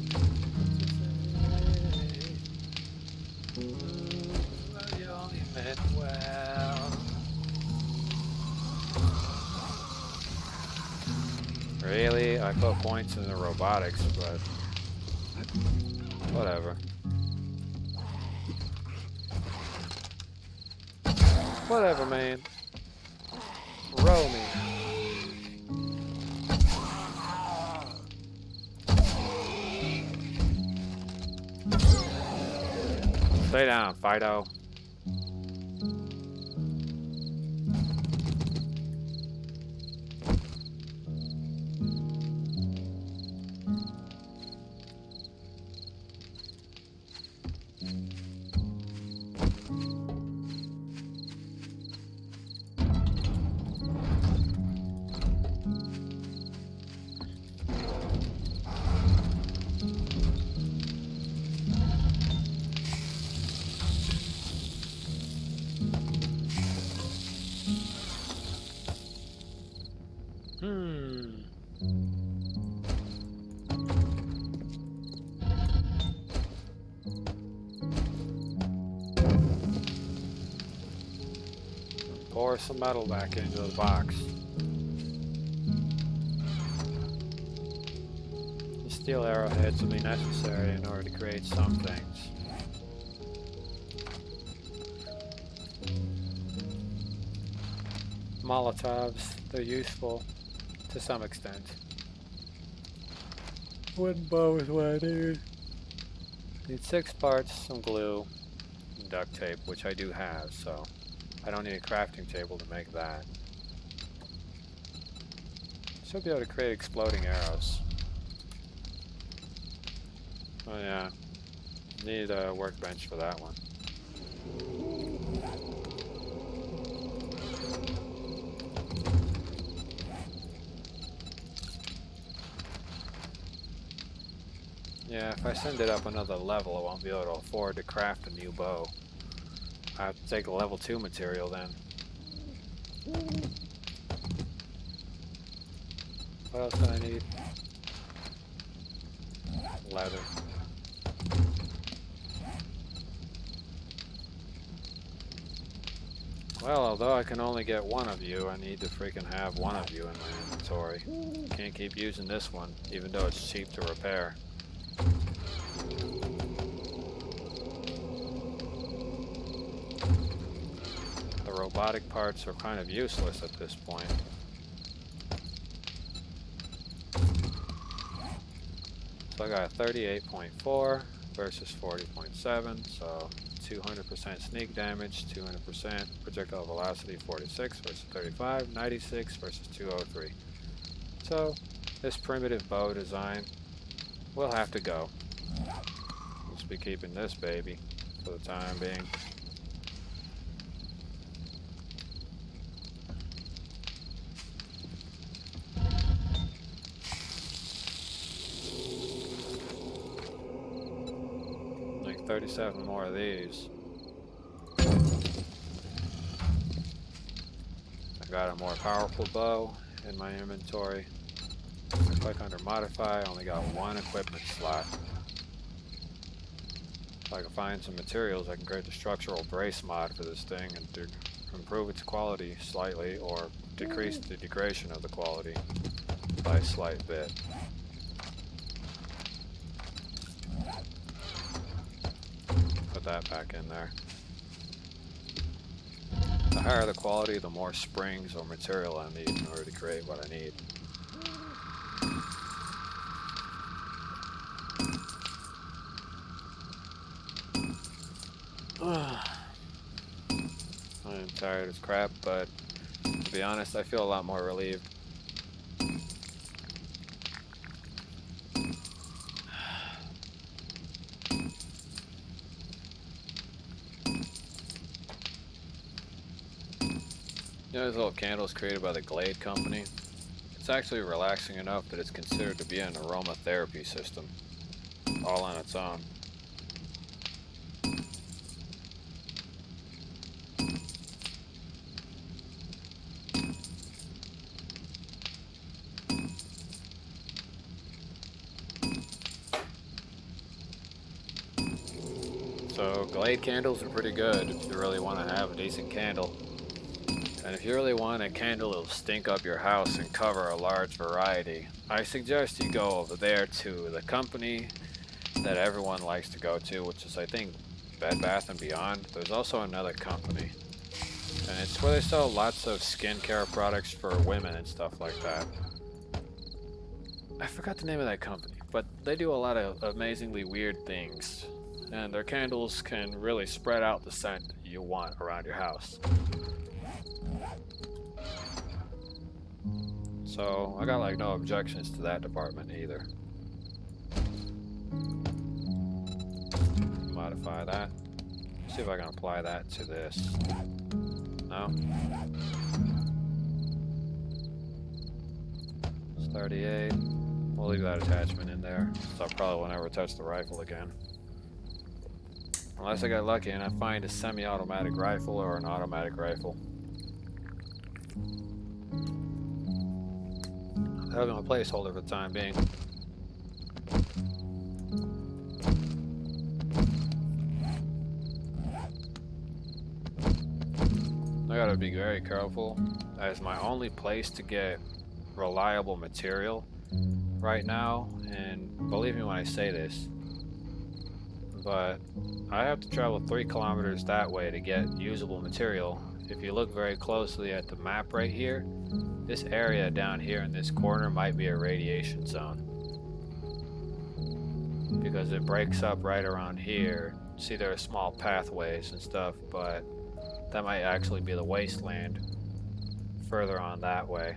you only meant well. Really? I put points in the robotics, but whatever. Whatever, man. Roll me. Stay down, Fido. Pour some metal back into the box. The steel arrowheads will be necessary in order to create some things. Molotovs, they're useful to some extent. Wooden bow is what I need. Need 6 parts, some glue, and duct tape, which I do have, so I don't need a crafting table to make that. Should be able to create exploding arrows. Oh yeah, need a workbench for that one. Yeah, if I send it up another level, I won't be able to afford to craft a new bow. I have to take a level 2 material then. What else do I need? Leather. Well, although I can only get one of you, I need to freaking have one of you in my inventory. Can't keep using this one, even though it's cheap to repair. The robotic parts are kind of useless at this point. So I got 38.4 versus 40.7, so 200% sneak damage, 200% projectile velocity, 46 versus 35, 96 versus 203. So this primitive bow design we'll have to go. Let's be keeping this baby for the time being. Like 37 more of these. I got a more powerful bow in my inventory. I click under modify, I only got one equipment slot. If I can find some materials, I can create the structural brace mod for this thing and to improve its quality slightly or decrease the degradation of the quality by a slight bit. Put that back in there. The higher the quality, the more springs or material I need in order to create what I need. I'm tired as crap, but to be honest, I feel a lot more relieved. You know, these little candles created by the Glade company? It's actually relaxing enough that it's considered to be an aromatherapy system, all on its own. So Glade candles are pretty good if you really want to have a decent candle. And if you really want a candle that'll stink up your house and cover a large variety, I suggest you go over there to the company that everyone likes to go to, which is I think Bed Bath & Beyond. There's also another company, and it's where they sell lots of skincare products for women and stuff like that. I forgot the name of that company, but they do a lot of amazingly weird things, and their candles can really spread out the scent you want around your house. So I got like no objections to that department either. Modify that. See if I can apply that to this. No? It's 38. We'll leave that attachment in there, so I probably will never touch the rifle again. Unless I get lucky and I find a semi-automatic rifle or an automatic rifle. That'll be my placeholder for the time being. I gotta be very careful. That is my only place to get reliable material right now, and believe me when I say this, but I have to travel 3 kilometers that way to get usable material. If you look very closely at the map right here, this area down here in this corner might be a radiation zone, because it breaks up right around here. See, there are small pathways and stuff, but that might actually be the wasteland further on that way.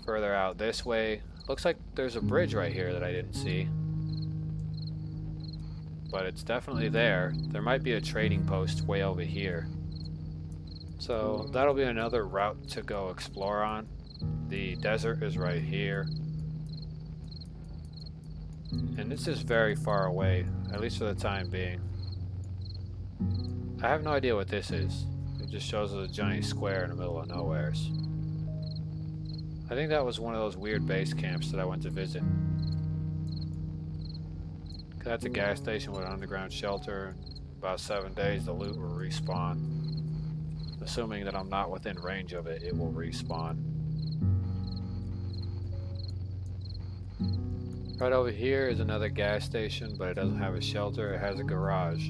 Further out this way, looks like there's a bridge right here that I didn't see, but it's definitely there. There might be a trading post way over here. So that'll be another route to go explore on. The desert is right here. And this is very far away, at least for the time being. I have no idea what this is. It just shows us a giant square in the middle of nowheres. I think that was one of those weird base camps that I went to visit. That's a gas station with an underground shelter. In about 7 days the loot will respawn. Assuming that I'm not within range of it, it will respawn. Right over here is another gas station, but it doesn't have a shelter. It has a garage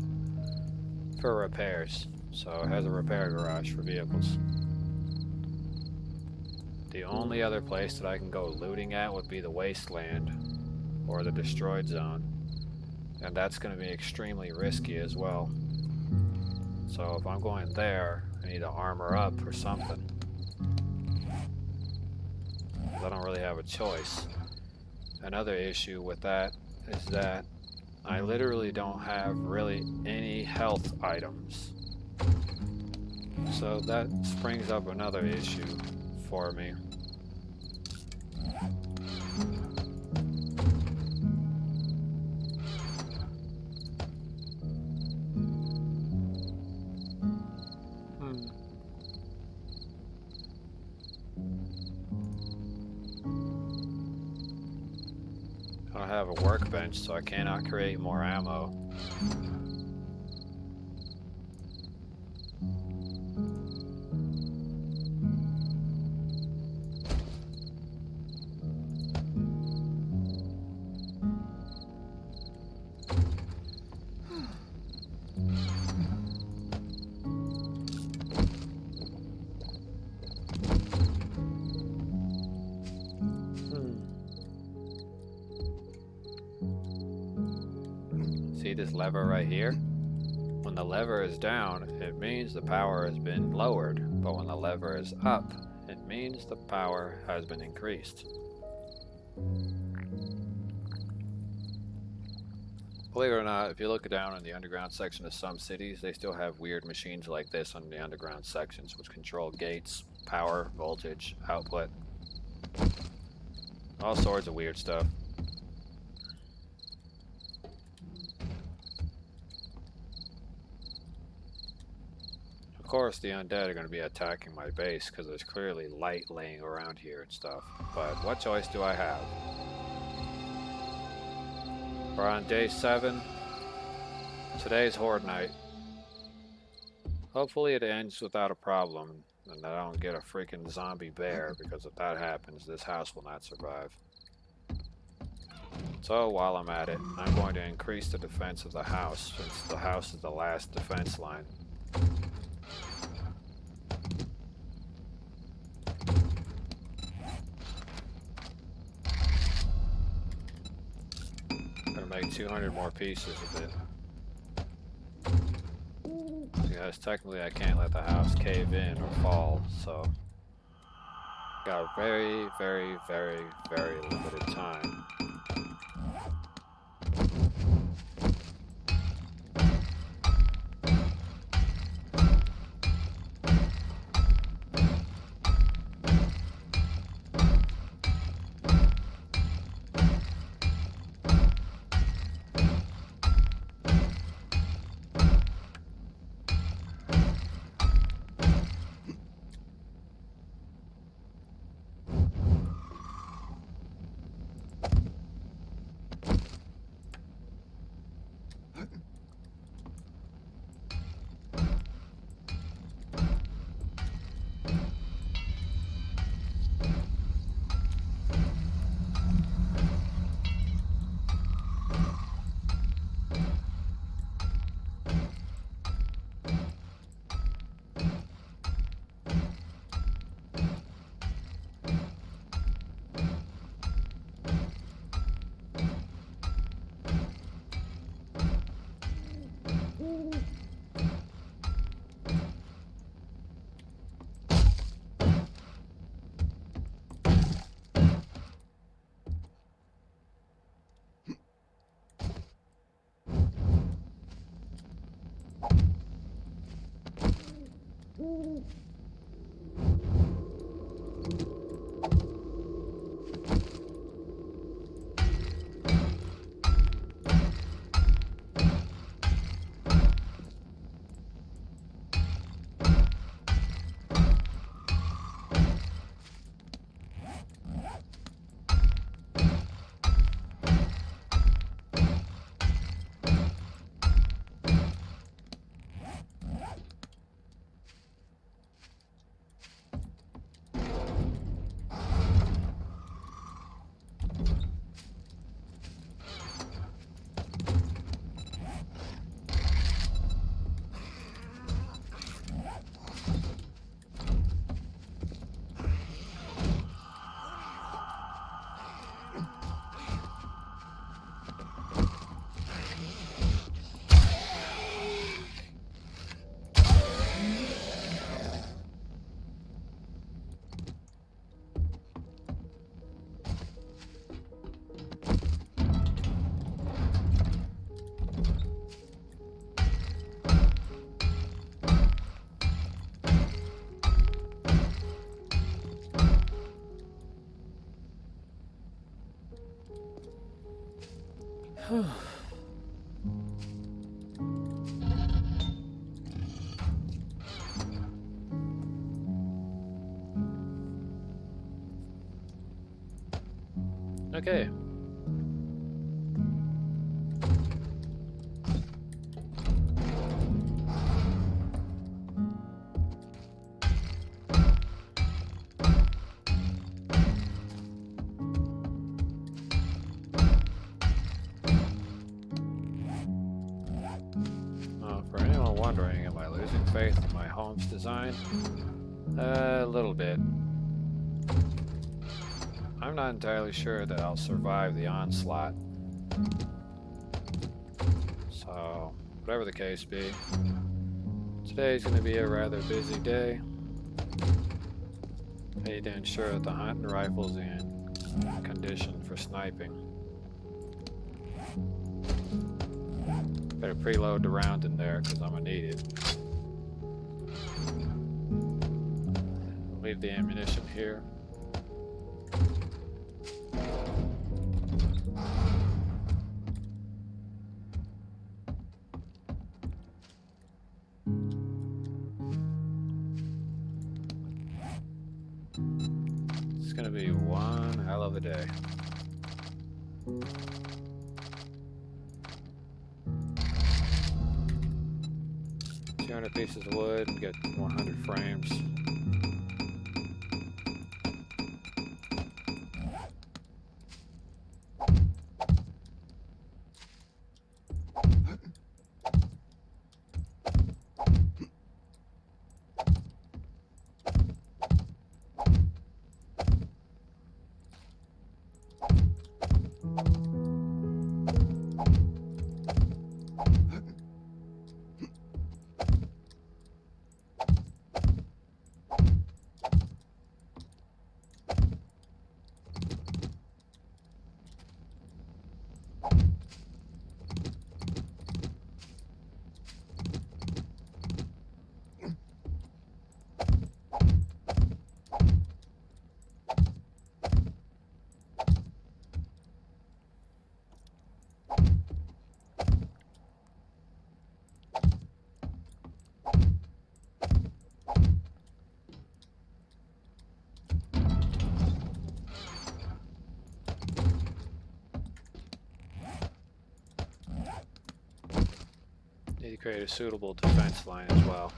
for repairs. So it has a repair garage for vehicles. The only other place that I can go looting at would be the wasteland or the destroyed zone. And that's going to be extremely risky as well. So if I'm going there, I need to armor up or something. Because I don't really have a choice. Another issue with that is that I literally don't have really any health items. So that springs up another issue for me. I don't have a workbench, so I cannot create more ammo. See this lever right here? When the lever is down, it means the power has been lowered, but when the lever is up, it means the power has been increased. Believe it or not, if you look down in the underground section of some cities, they still have weird machines like this on the underground sections, which control gates, power, voltage, output, all sorts of weird stuff. Of course, the undead are going to be attacking my base because there's clearly light laying around here and stuff. But what choice do I have? We're on day 7. Today's Horde Night. Hopefully it ends without a problem and I don't get a freaking zombie bear, because if that happens, this house will not survive. So while I'm at it, I'm going to increase the defense of the house, since the house is the last defense line. Make 200 more pieces of it. Because technically I can't let the house cave in or fall, so got very, very, very, very limited time. Okay. For anyone wondering, am I losing faith in my home's design? A little bit. I'm not entirely sure that I'll survive the onslaught. So, whatever the case be, today's going to be a rather busy day. I need to ensure that the hunting rifle's in condition for sniping. Better preload the round in there because I'm going to need it. Leave the ammunition here. It's going to be one hell of a day. Pieces of wood and get 100 frames. Need to create a suitable defense line as well.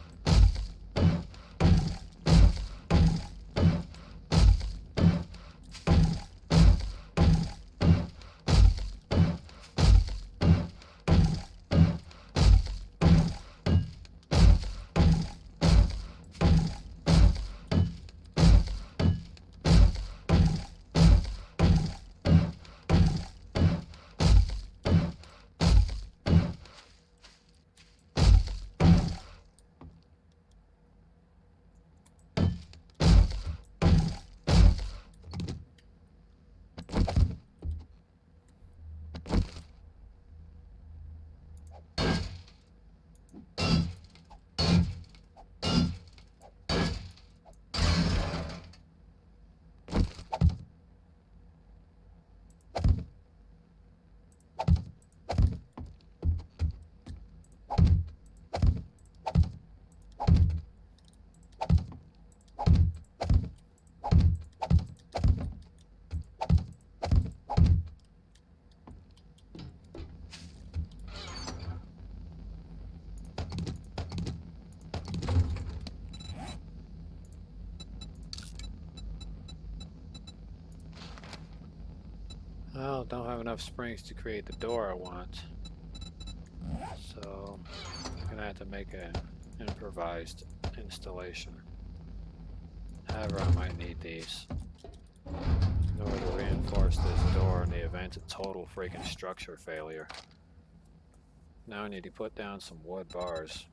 Well, don't have enough springs to create the door I want. So, I'm gonna have to make an improvised installation. However, I might need these in order to reinforce this door in the event of total freaking structure failure. Now I need to put down some wood bars.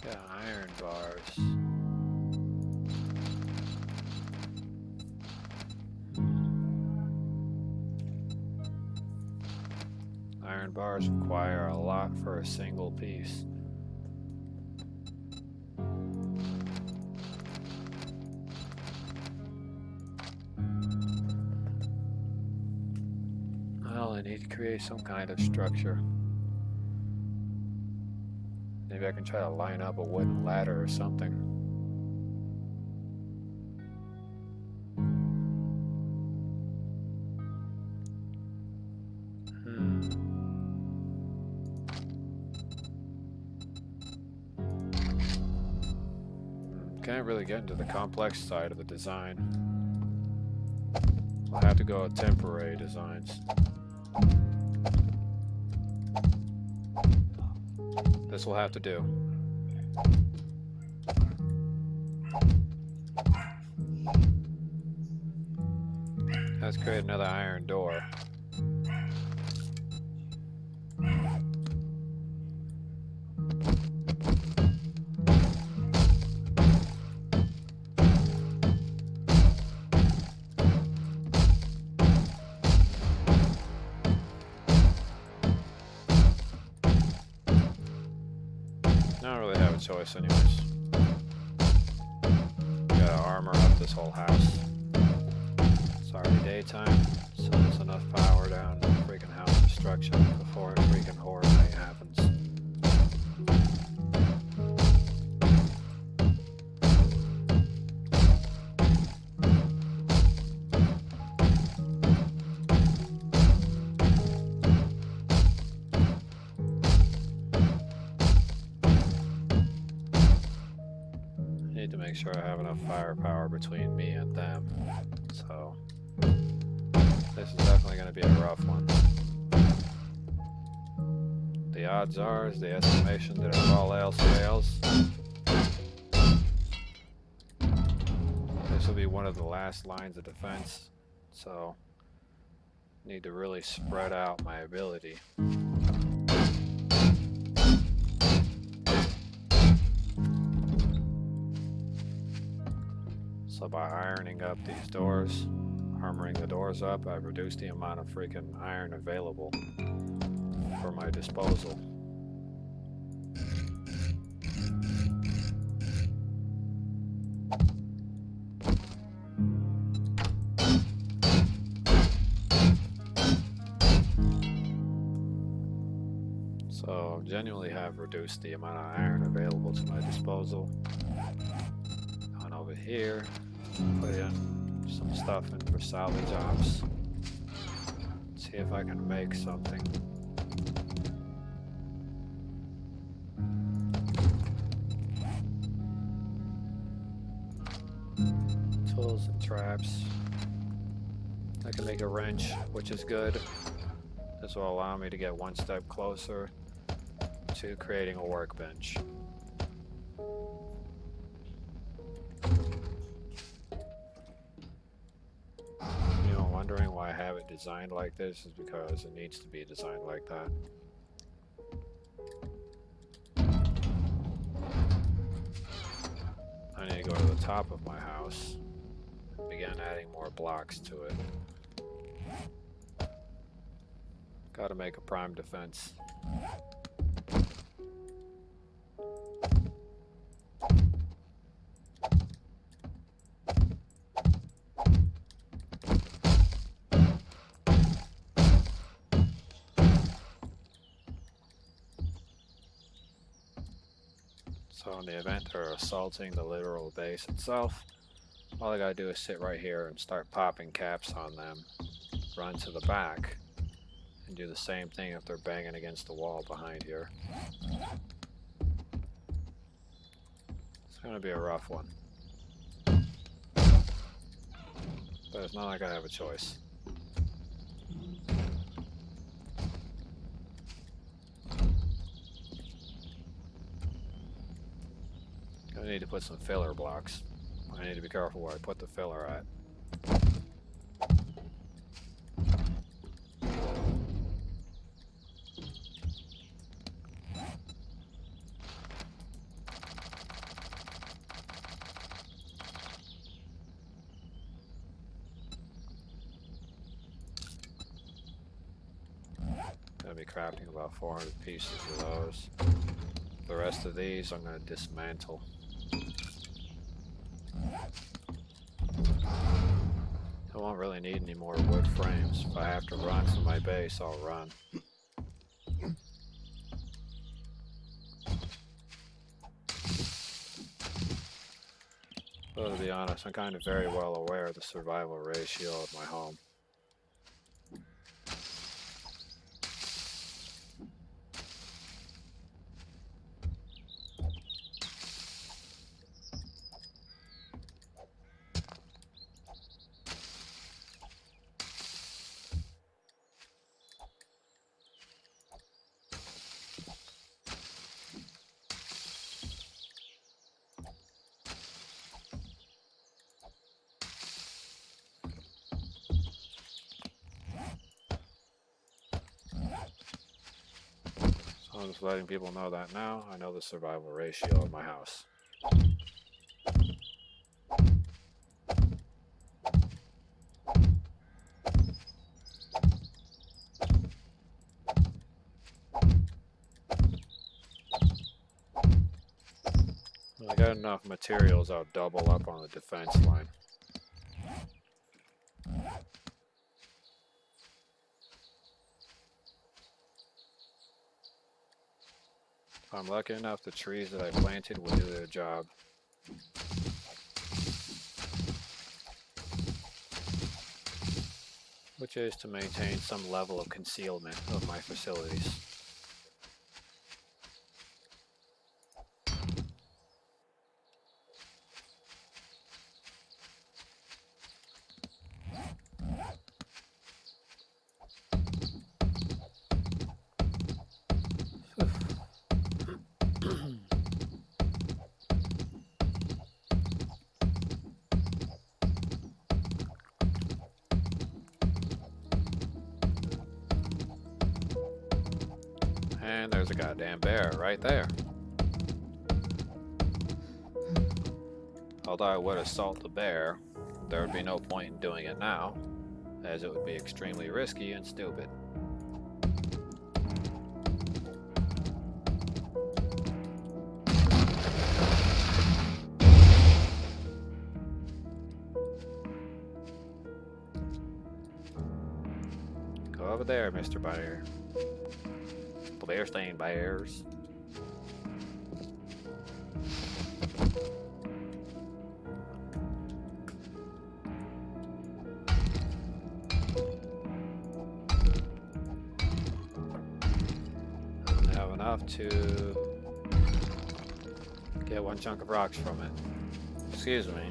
Yeah, iron bars. iron bars require a lot for a single piece. Well, I need to create some kind of structure. Maybe I can try to line up a wooden ladder or something. Can't really get into the complex side of the design. I'll have to go with temporary designs. This will have to do. Let's create another iron door. I don't really have a choice anyways. Gotta armor up this whole house. It's already daytime, so there's enough power down in the freaking house destruction before a freaking horror night happens. To make sure I have enough firepower between me and them. So this is definitely going to be a rough one. The odds are, is the estimation that if all else fails, this will be one of the last lines of defense. So need to really spread out my ability. So by ironing up these doors, armoring the doors up, I've reduced the amount of freaking iron available for my disposal. So genuinely have reduced the amount of iron available to my disposal. Going over here. Put in some stuff in for salvage ops. See if I can make something. Tools and traps. I can make a wrench, which is good. This will allow me to get one step closer to creating a workbench. Wondering why I have it designed like this is because it needs to be designed like that. I need to go to the top of my house and begin adding more blocks to it. Gotta make a prime defense. So in the event they're assaulting the literal base itself, all I gotta do is sit right here and start popping caps on them, run to the back, and do the same thing if they're banging against the wall behind here. It's gonna be a rough one. But it's not like I have a choice. I need to put some filler blocks. I need to be careful where I put the filler at. Gotta be crafting about 400 pieces of those. The rest of these I'm going to dismantle. I won't really need any more wood frames. If I have to run from my base, I'll run. But to be honest, I'm kind of very well aware of the survival ratio of my home. So I'm just letting people know that now. I know the survival ratio of my house. When I got enough materials, I'll double up on the defense line. If I'm lucky enough, the trees that I planted will do their job. Which is to maintain some level of concealment of my facilities. And there's a goddamn bear right there. Although I would assault the bear, there would be no point in doing it now, as it would be extremely risky and stupid. Go over there, Mr. Bear. Bear-stained bears. I have enough to get one chunk of rocks from it. Excuse me.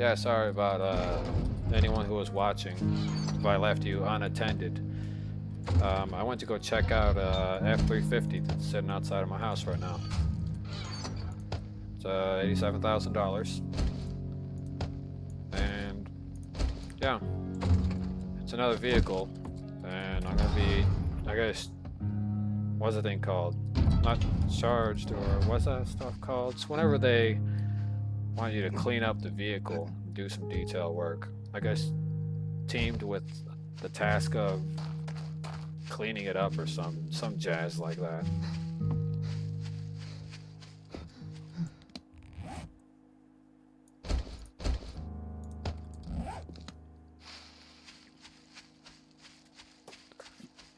Yeah, sorry about anyone who was watching if I left you unattended. I went to go check out F-350 that's sitting outside of my house right now. It's $87,000. And yeah, it's another vehicle. And I'm gonna be, I guess, what's the thing called? Not charged, or what's that stuff called? It's whenever they want you to clean up the vehicle, do some detail work. I guess teamed with the task of cleaning it up or some jazz like that.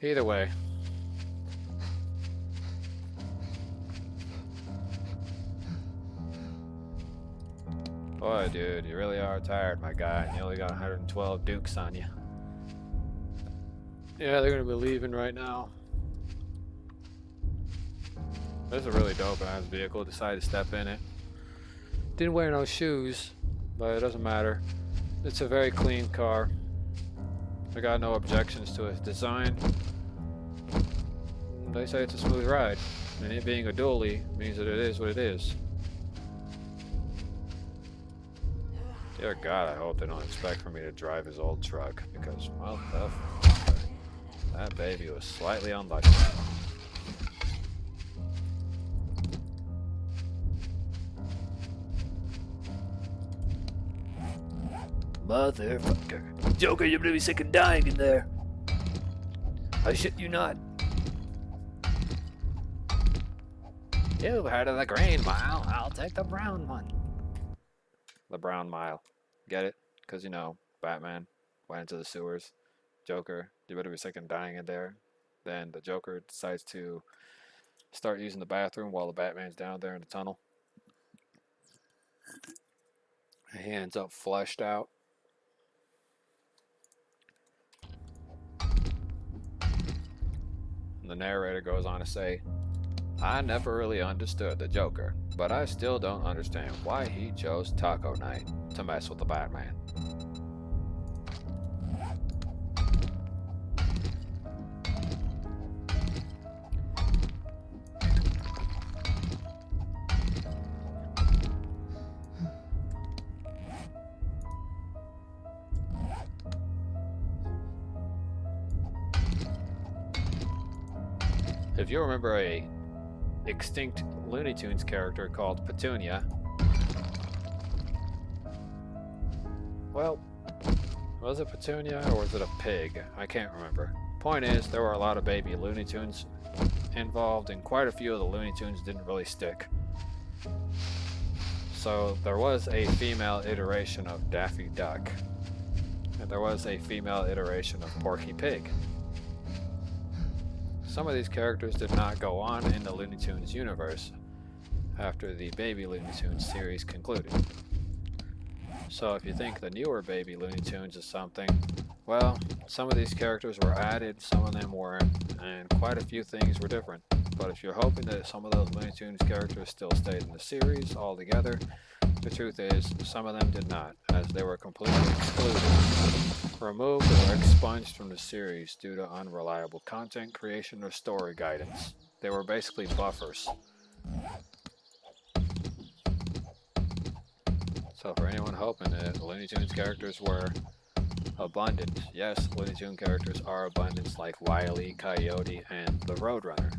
Either way. Boy, dude, you really are tired, my guy, and you only got 112 dukes on you. Yeah, they're gonna be leaving right now. This is a really dope ass vehicle. Decided to step in it. Didn't wear no shoes, but it doesn't matter. It's a very clean car. I got no objections to its design. They say it's a smooth ride, and it being a dually means that it is what it is. Dear God, I hope they don't expect for me to drive his old truck, because, well, that baby was slightly unlucky. Motherfucker. Joker, you're gonna be sick of dying in there. I shit you not. You've heard of the green mile. I'll take the brown one. The brown mile. Get it? Because, you know, Batman went into the sewers. Joker, you better be sick of dying in there. Then the Joker decides to start using the bathroom while the Batman's down there in the tunnel. He ends up flushed out. And the narrator goes on to say, I never really understood the Joker, but I still don't understand why he chose Taco Night to mess with the Batman. If you remember a extinct Looney Tunes character called Petunia, well, was it Petunia or was it a pig? I can't remember. Point is, there were a lot of baby Looney Tunes involved, and quite a few of the Looney Tunes didn't really stick. So there was a female iteration of Daffy Duck, and there was a female iteration of Porky Pig. Some of these characters did not go on in the Looney Tunes universe after the Baby Looney Tunes series concluded. So if you think the newer Baby Looney Tunes is something, well, some of these characters were added, some of them weren't, and quite a few things were different. But if you're hoping that some of those Looney Tunes characters still stayed in the series altogether, the truth is, some of them did not, as they were completely excluded, removed or expunged from the series due to unreliable content creation or story guidance. They were basically buffers. So for anyone hoping that Looney Tunes characters were abundant, yes, Looney Tunes characters are abundant, like Wile E. Coyote and the Roadrunner,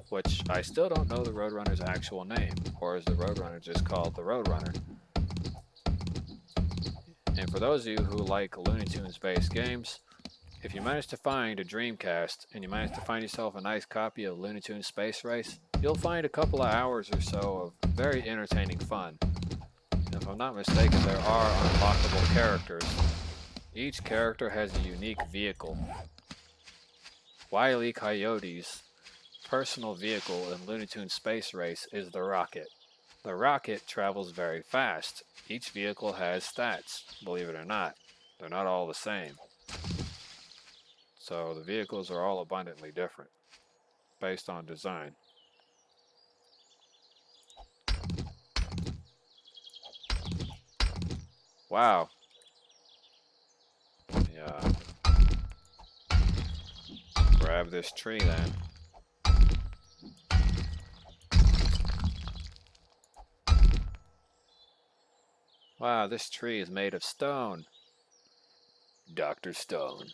which I still don't know the Roadrunner's actual name, or is the Roadrunner just called the Roadrunner? And for those of you who like Looney Tunes based games, if you manage to find a Dreamcast and you manage to find yourself a nice copy of Looney Tunes Space Race, you'll find a couple of hours or so of very entertaining fun. And if I'm not mistaken, there are unlockable characters. Each character has a unique vehicle. Wile E. Coyote's personal vehicle in Looney Tunes Space Race is the Rocket. The Rocket travels very fast. Each vehicle has stats, believe it or not. They're not all the same. So the vehicles are all abundantly different, based on design. Wow. Yeah. Grab this tree then. Wow, this tree is made of stone. Dr. Stone.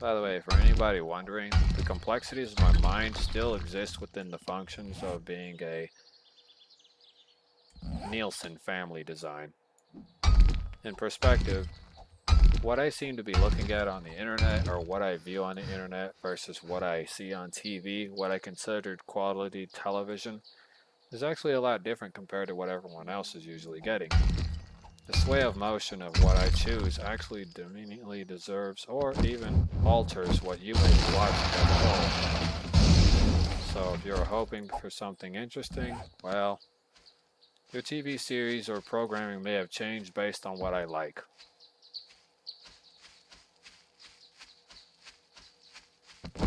By the way, for anybody wondering, the complexities of my mind still exist within the functions of being a Nielsen family design. In perspective, what I seem to be looking at on the internet, or what I view on the internet, versus what I see on TV, what I considered quality television, is actually a lot different compared to what everyone else is usually getting. The sway of motion of what I choose actually conveniently deserves or even alters what you may be watching as a whole. So if you're hoping for something interesting, well, your TV series or programming may have changed based on what I like.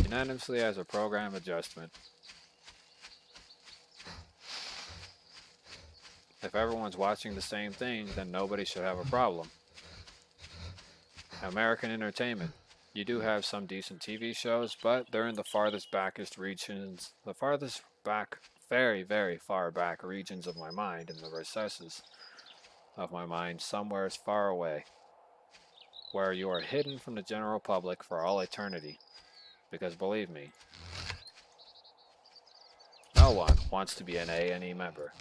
Unanimously as a program adjustment. If everyone's watching the same thing, then nobody should have a problem. American entertainment. You do have some decent TV shows, but they're in the farthest backest regions, the farthest back, very, very far back regions of my mind, in the recesses of my mind, somewhere as far away, where you are hidden from the general public for all eternity. Because believe me, no one wants to be an A&E member.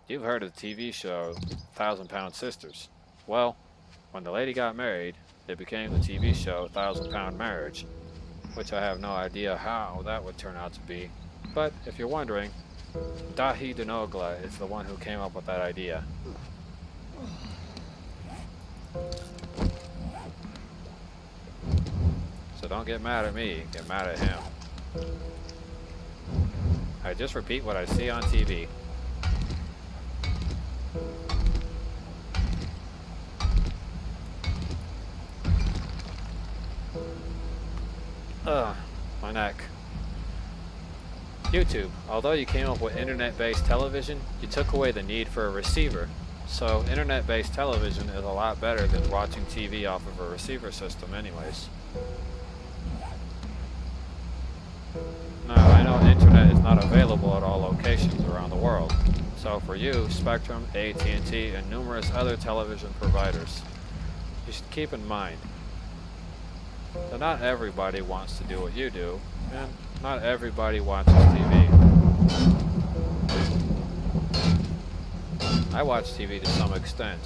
You've heard of the TV show 1,000 Pound Sisters. Well, when the lady got married, it became the TV show 1,000 Pound Marriage, which I have no idea how that would turn out to be. But if you're wondering, Dahi Dinogla is the one who came up with that idea. So don't get mad at me, get mad at him. I just repeat what I see on TV. My neck. YouTube. Although you came up with internet-based television, you took away the need for a receiver. So internet-based television is a lot better than watching TV off of a receiver system anyways. Now, I know internet is not available at all locations around the world. So for you, Spectrum, AT&T, and numerous other television providers, you should keep in mind that not everybody wants to do what you do, and not everybody watches TV. I watch TV to some extent.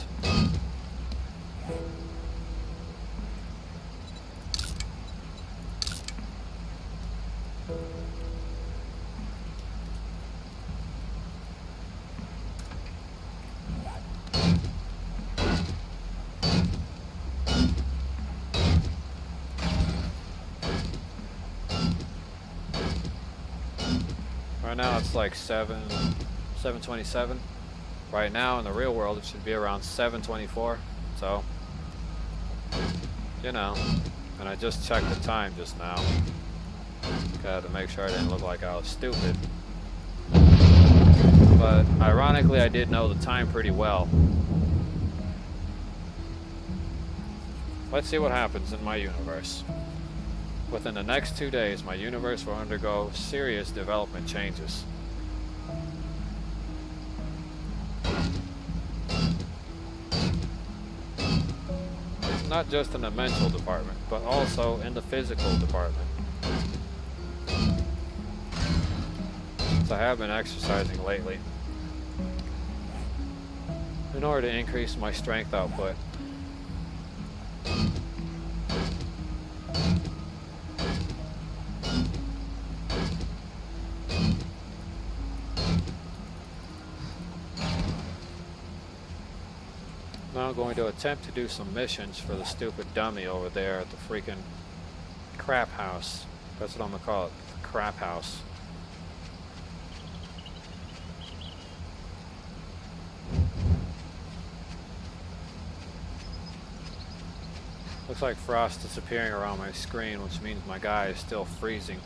Right now it's like 7:27. Right now in the real world it should be around 7:24. So, you know, and I just checked the time just now. Got to make sure I didn't look like I was stupid. But ironically I did know the time pretty well. Let's see what happens in my universe. Within the next 2 days, my universe will undergo serious development changes. Not just in the mental department, but also in the physical department. So I have been exercising lately in order to increase my strength output. Now I'm going to attempt to do some missions for the stupid dummy over there at the freaking crap house. That's what I'm gonna call it, the crap house. Looks like frost disappearing around my screen, which means my guy is still freezing.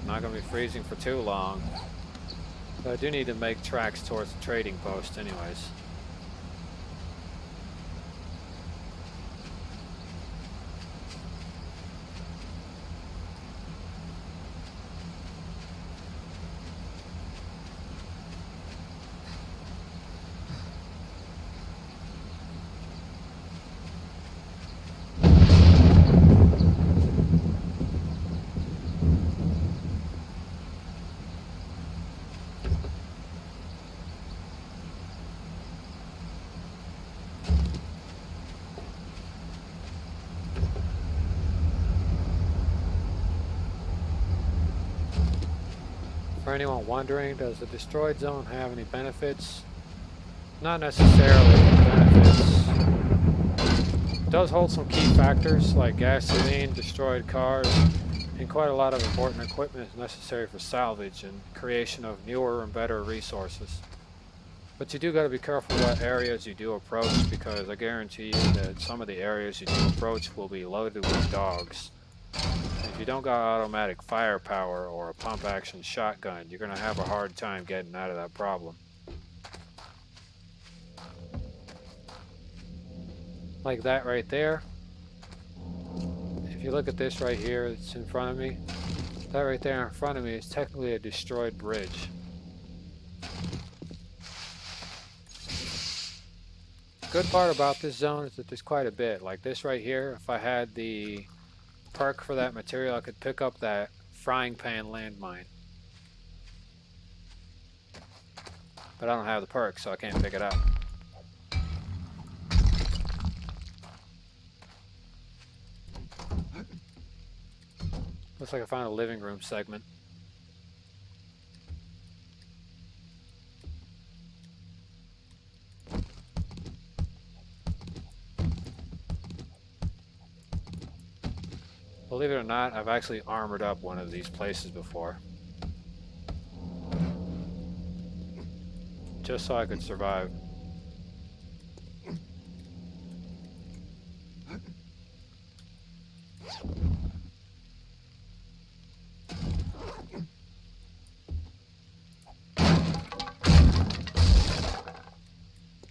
Not gonna be freezing for too long. But I do need to make tracks towards the trading post anyways. For anyone wondering, does the destroyed zone have any benefits? Not necessarily benefits. It does hold some key factors like gasoline, destroyed cars, and quite a lot of important equipment is necessary for salvage and creation of newer and better resources. But you do got to be careful what areas you do approach, because I guarantee you that some of the areas you do approach will be loaded with dogs. If you don't got automatic firepower or a pump action shotgun, you're going to have a hard time getting out of that problem. Like that right there. If you look at this right here that's in front of me, that right there in front of me is technically a destroyed bridge. Good part about this zone is that there's quite a bit. Like this right here, if I had the perk for that material, I could pick up that frying pan landmine. But I don't have the perk, so I can't pick it up. Looks like I found a living room segment. Believe it or not, I've actually armored up one of these places before. Just so I could survive.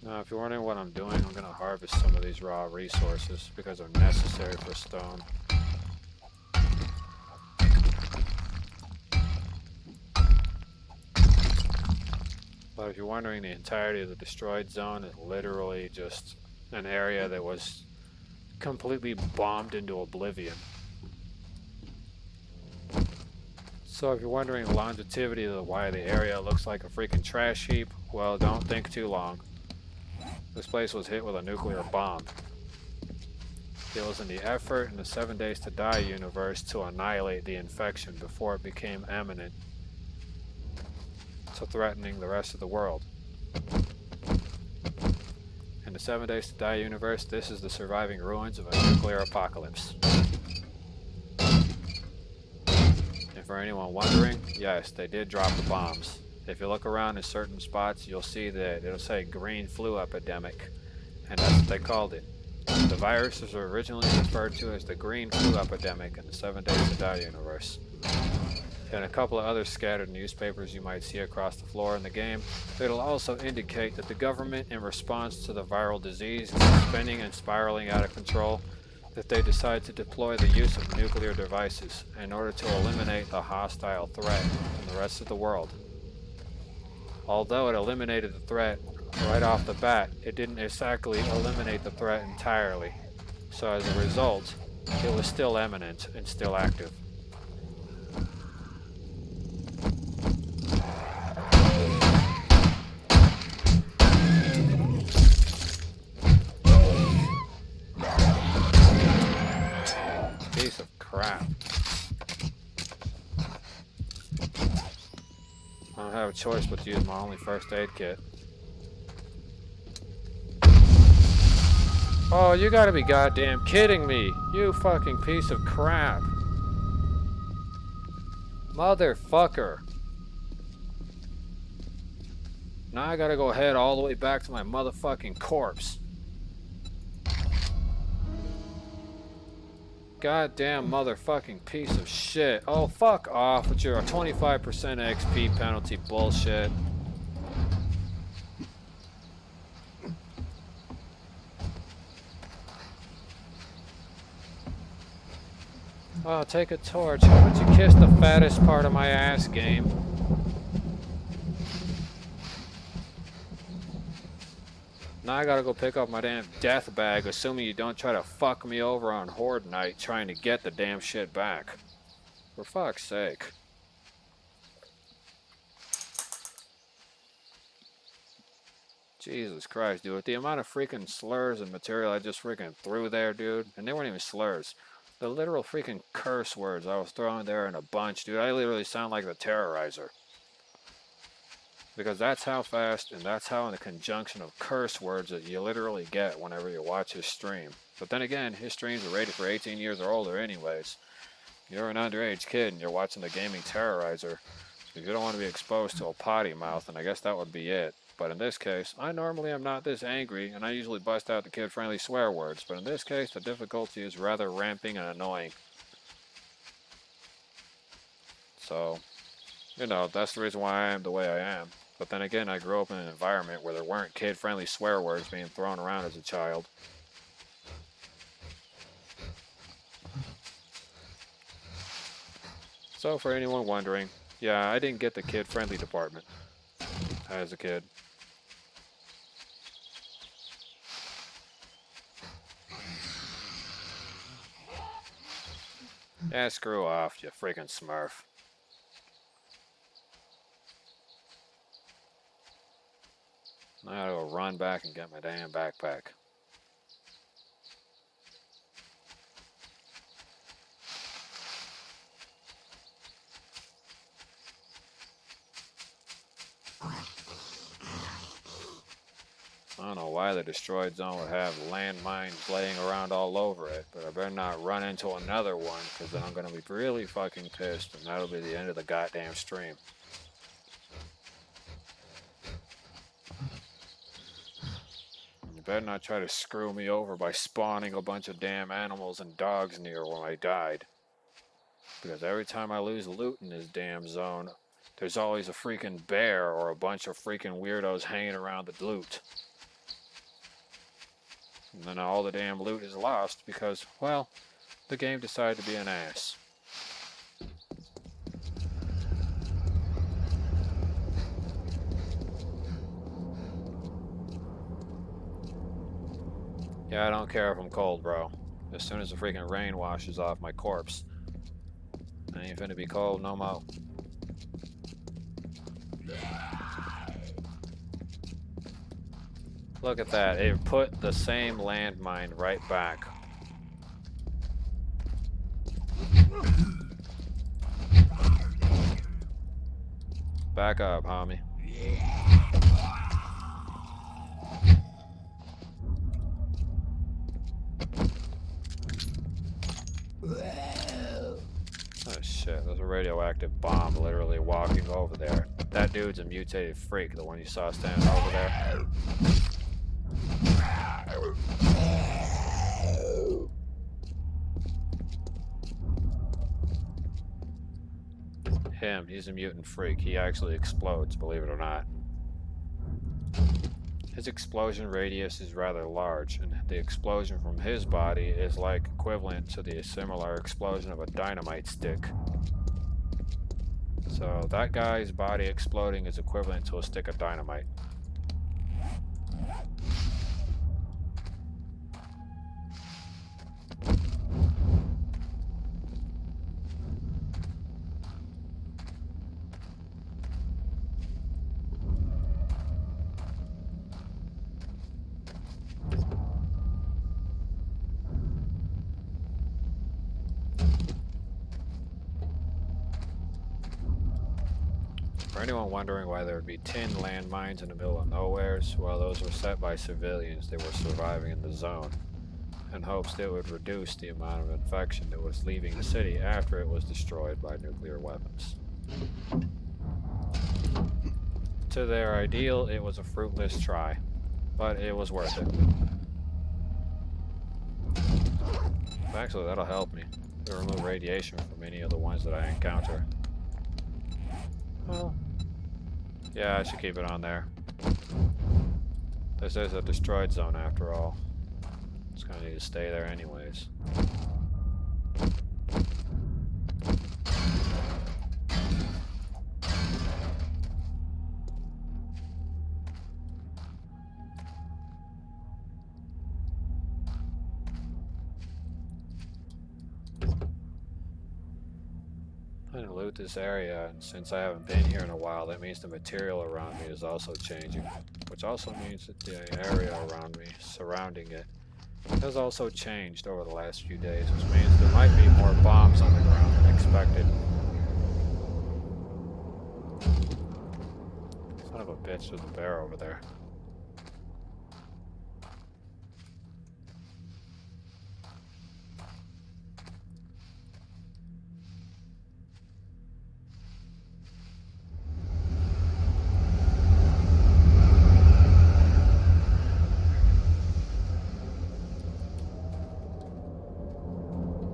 Now, if you're wondering what I'm doing, I'm going to harvest some of these raw resources because they're necessary for stone. But if you're wondering, the entirety of the destroyed zone is literally just an area that was completely bombed into oblivion. So if you're wondering the longevity of why the area looks like a freaking trash heap, well, don't think too long. This place was hit with a nuclear bomb. It was in the effort in the 7 Days to Die universe to annihilate the infection before it became imminent, so threatening the rest of the world. In the 7 Days to Die universe, this is the surviving ruins of a nuclear apocalypse. And for anyone wondering, yes, they did drop the bombs. If you look around in certain spots, you'll see that it'll say green flu epidemic, and that's what they called it. The virus was originally referred to as the green flu epidemic in the 7 Days to Die universe. And a couple of other scattered newspapers you might see across the floor in the game. It'll also indicate that the government, in response to the viral disease spinning and spiraling out of control, that they decide to deploy the use of nuclear devices in order to eliminate the hostile threat from the rest of the world. Although it eliminated the threat right off the bat, it didn't exactly eliminate the threat entirely. So as a result, it was still imminent and still active. Piece of crap. I don't have a choice but to use my only first aid kit. Oh, you gotta be goddamn kidding me. You fucking piece of crap. Motherfucker. Now I gotta go head all the way back to my motherfucking corpse. Goddamn motherfucking piece of shit. Oh, fuck off with your 25% XP penalty bullshit. Oh, take a torch. How about you kiss the fattest part of my ass, game? Now I gotta go pick up my damn death bag, assuming you don't try to fuck me over on Horde Night trying to get the damn shit back. For fuck's sake. Jesus Christ, dude. With the amount of freaking slurs and material I just freaking threw there, dude. And they weren't even slurs. The literal freaking curse words I was throwing there in a bunch, dude. I literally sound like the Terrorizer. Because that's how fast and that's how in the conjunction of curse words that you literally get whenever you watch his stream. But then again, his streams are rated for 18 years or older anyways. You're an underage kid and you're watching the Gaming Terrorizer. If you don't want to be exposed to a potty mouth, then I guess that would be it. But in this case, I normally am not this angry, and I usually bust out the kid-friendly swear words, but in this case, the difficulty is rather ramping and annoying. So, you know, that's the reason why I am the way I am. But then again, I grew up in an environment where there weren't kid-friendly swear words being thrown around as a child. So for anyone wondering, yeah, I didn't get the kid-friendly department as a kid. Yeah, screw off, you freaking smurf. I gotta go run back and get my damn backpack. I don't know why the destroyed zone would have landmines laying around all over it, but I better not run into another one, because then I'm going to be really fucking pissed, and that'll be the end of the goddamn stream. You better not try to screw me over by spawning a bunch of damn animals and dogs near where I died. Because every time I lose loot in this damn zone, there's always a freaking bear or a bunch of freaking weirdos hanging around the loot. And then all the damn loot is lost because, well, the game decided to be an ass. Yeah, I don't care if I'm cold, bro. As soon as the freaking rain washes off my corpse, I ain't finna be cold no more. Look at that, it put the same landmine right back. Back up, homie. Oh shit, there's a radioactive bomb literally walking over there. That dude's a mutated freak, the one you saw standing over there. Him, he's a mutant freak. He actually explodes, believe it or not. His explosion radius is rather large, and the explosion from his body is like equivalent to the similar explosion of a dynamite stick. So that guy's body exploding is equivalent to a stick of dynamite. For anyone wondering why there would be 10 landmines in the middle of nowheres, well, those were set by civilians. They were surviving in the zone. in hopes that it would reduce the amount of infection that was leaving the city after it was destroyed by nuclear weapons. To their ideal, it was a fruitless try, but it was worth it. Actually, that'll help me to remove radiation from any of the ones that I encounter. Well, yeah, I should keep it on there. This is a destroyed zone after all. It's gonna need to stay there anyways. I'm gonna loot this area, and since I haven't been here in a while, that means the material around me is also changing, which also means that the area around me, surrounding it, has also changed over the last few days, which means there might be more bombs on the ground than expected. Son of a bitch, there's a bear over there.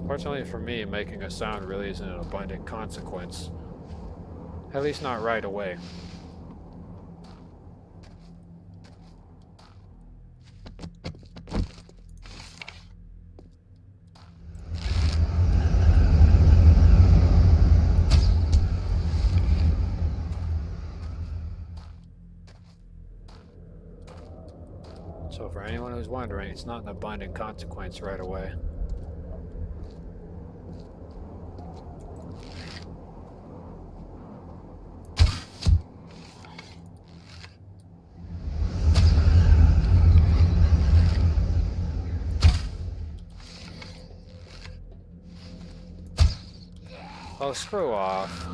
Fortunately for me, making a sound really isn't an abundant consequence. At least not right away. So for anyone who's wondering, it's not an abundant consequence right away. Oh, screw off.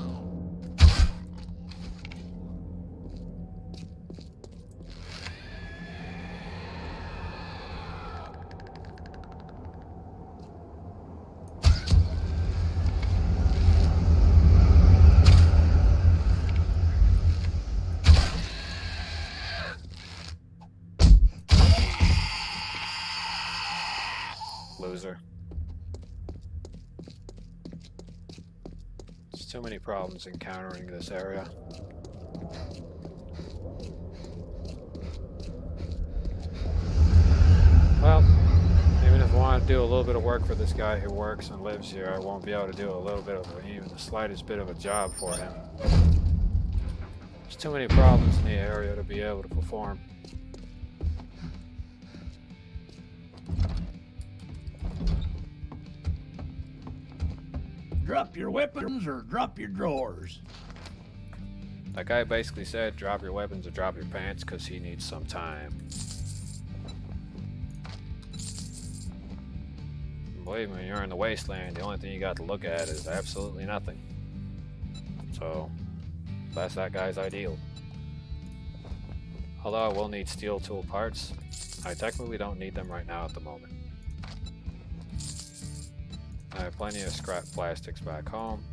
Loser. There's too many problems encountering this area. Well, even if I want to do a little bit of work for this guy who works and lives here, I won't be able to do a little bit of even the slightest bit of a job for him. There's too many problems in the area to be able to perform. Drop your weapons or drop your drawers. That guy basically said drop your weapons or drop your pants because he needs some time. Believe me, when you're in the wasteland, the only thing you got to look at is absolutely nothing. So, that's that guy's ideal. Although I will need steel tool parts, I technically don't need them right now at the moment. I have plenty of scrap plastics back home.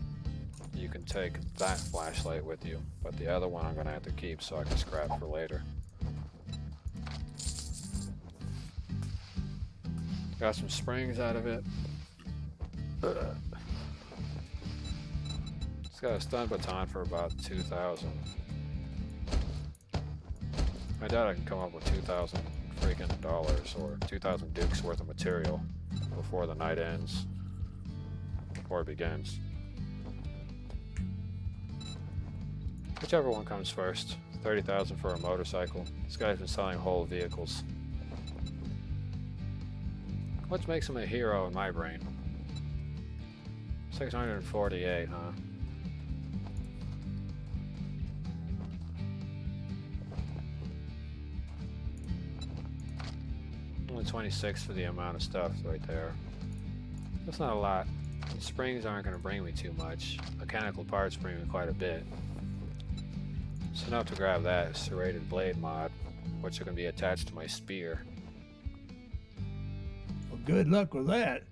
You can take that flashlight with you, but the other one I'm going to have to keep so I can scrap for later. Got some springs out of it. It's got a stun baton for about 2,000. I doubt I can come up with 2,000 freaking dollars or 2,000 dukes worth of material before the night ends. Or begins. Whichever one comes first. 30,000 for a motorcycle. This guy's been selling whole vehicles. What makes him a hero in my brain? 648, huh? Only 26 for the amount of stuff right there. That's not a lot. The springs aren't going to bring me too much. Mechanical parts bring me quite a bit. So enough to grab that serrated blade mod, which are going to be attached to my spear. good luck with that.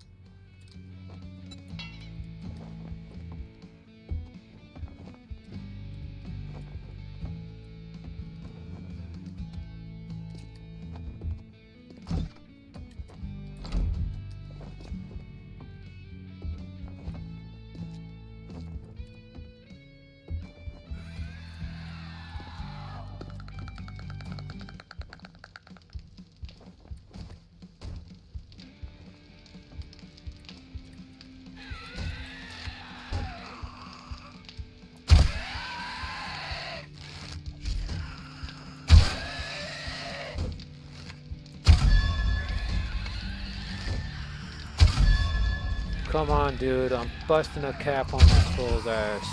Come on, dude. I'm busting a cap on this fool's ass.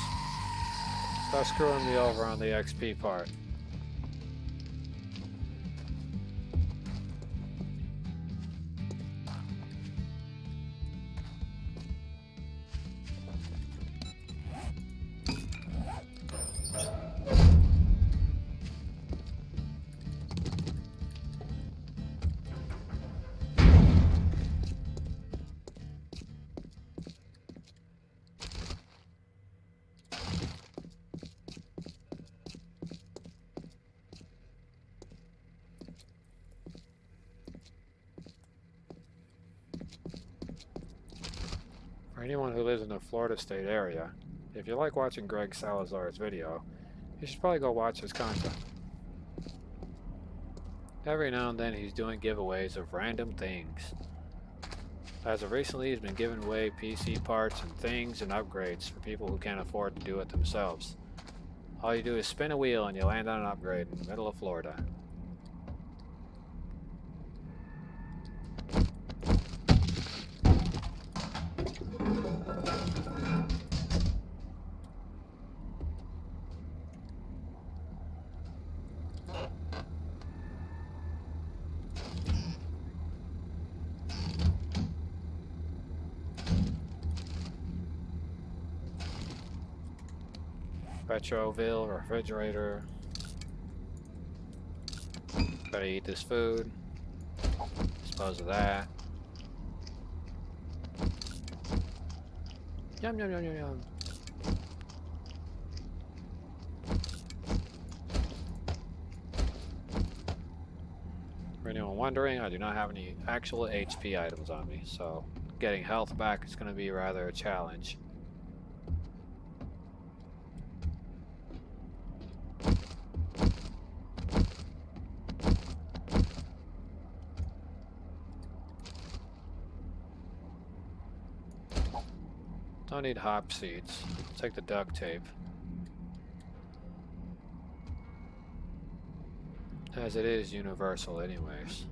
Stop screwing me over on the XP part. For anyone who lives in the Florida State area, if you like watching Greg Salazar's video, you should probably go watch his content. Every now and then he's doing giveaways of random things. As of recently, he's been giving away PC parts and things and upgrades for people who can't afford to do it themselves. All you do is spin a wheel and you land on an upgrade in the middle of Florida. Petroville refrigerator. Gotta eat this food. Dispose of that. Yum yum yum yum yum. For anyone wondering, I do not have any actual HP items on me, so getting health back is going to be rather a challenge. Don't need hop seeds. Take the duct tape. As it is universal anyways.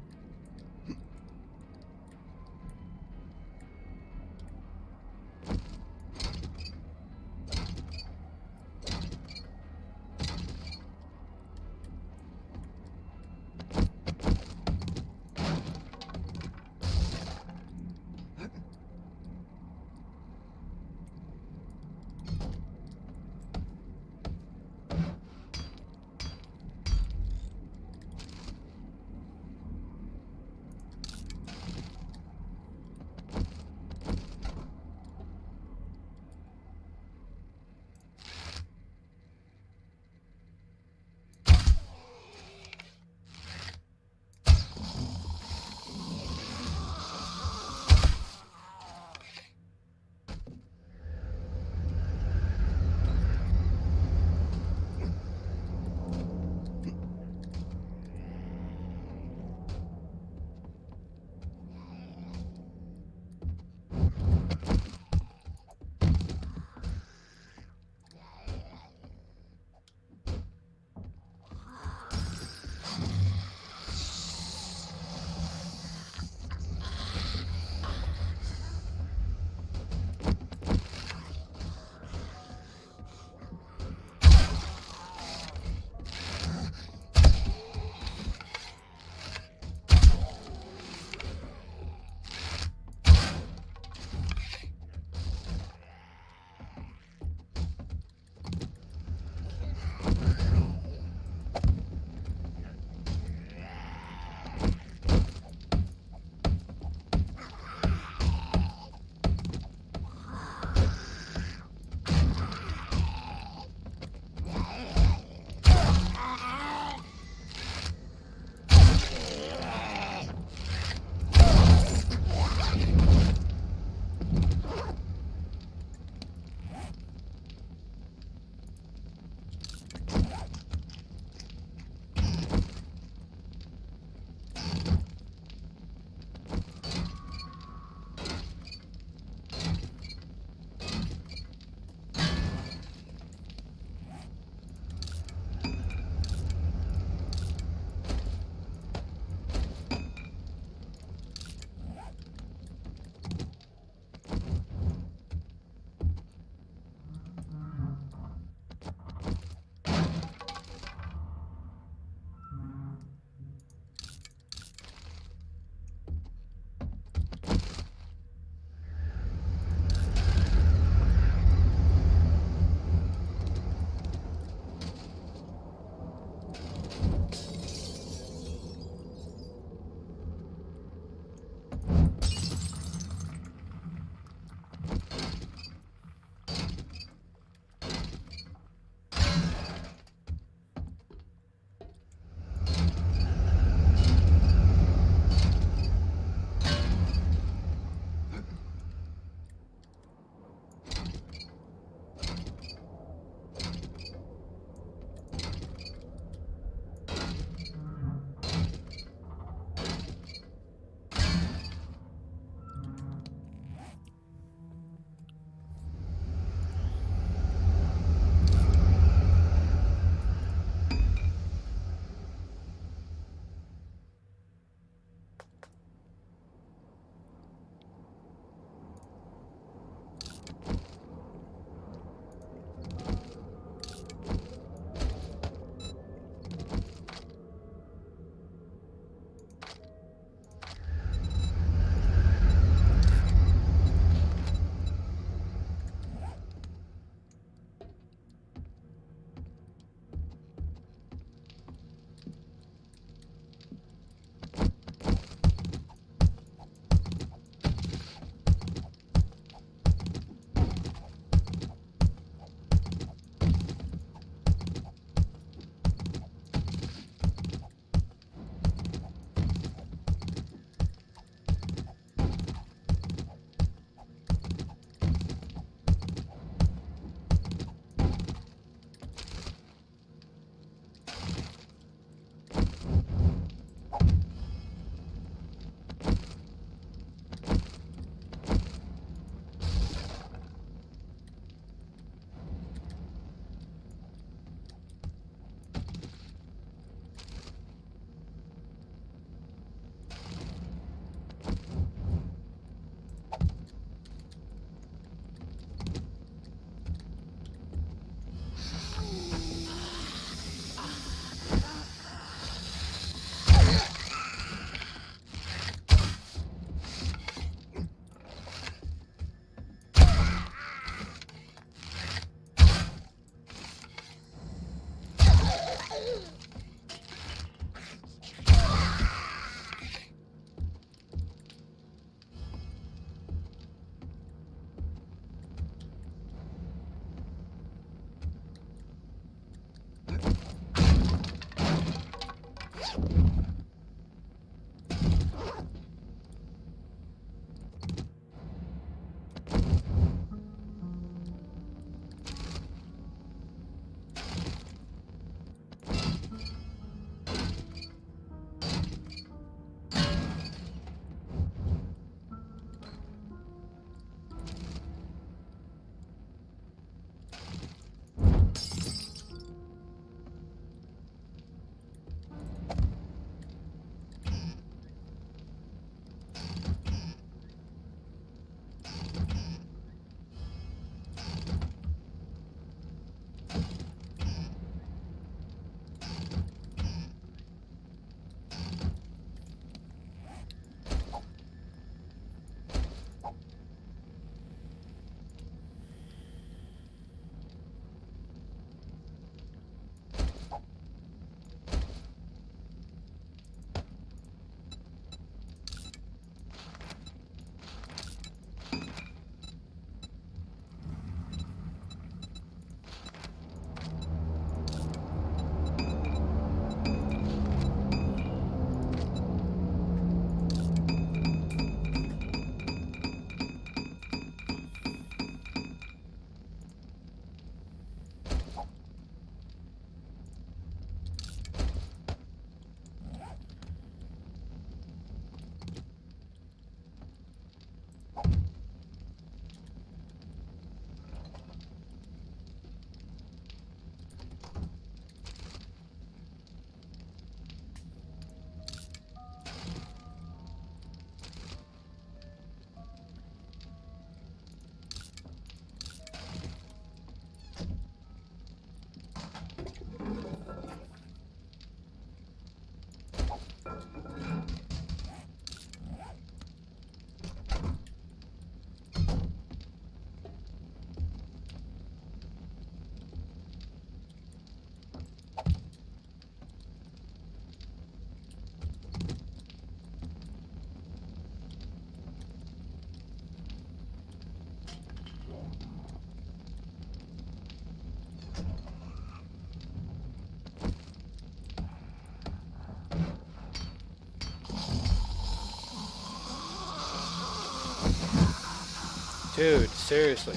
Dude, seriously.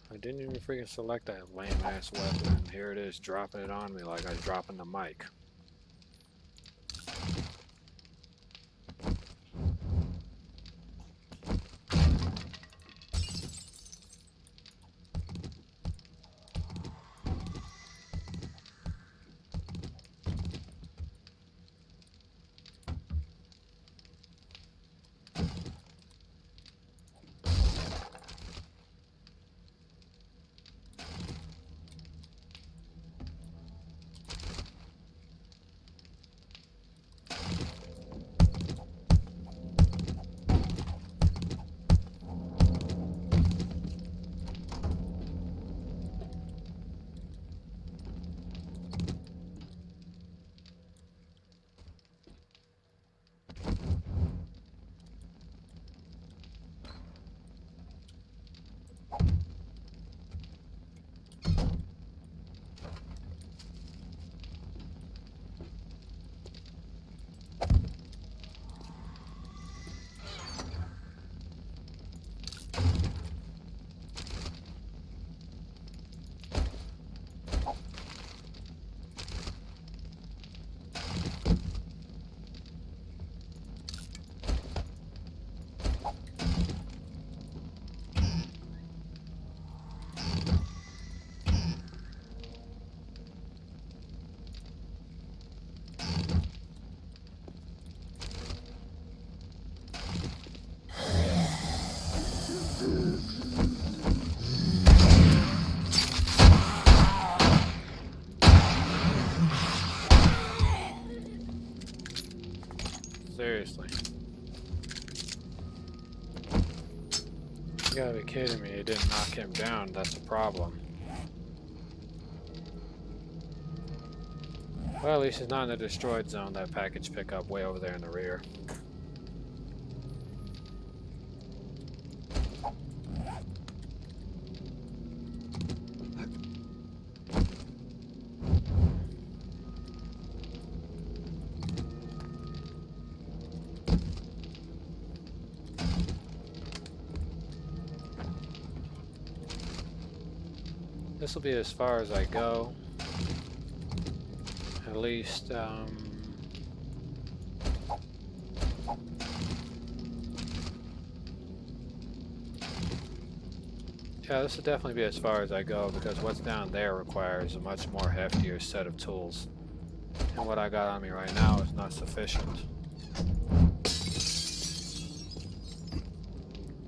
I didn't even freaking select that lame ass weapon, and here it is dropping it on me like I was dropping the mic. Seriously. You gotta be kidding me, it didn't knock him down, that's a problem. Well, at least he's not in the destroyed zone, that package pickup way over there in the rear. This will be as far as I go. At least, yeah, this will definitely be as far as I go because what's down there requires a much more heftier set of tools. And what I got on me right now is not sufficient.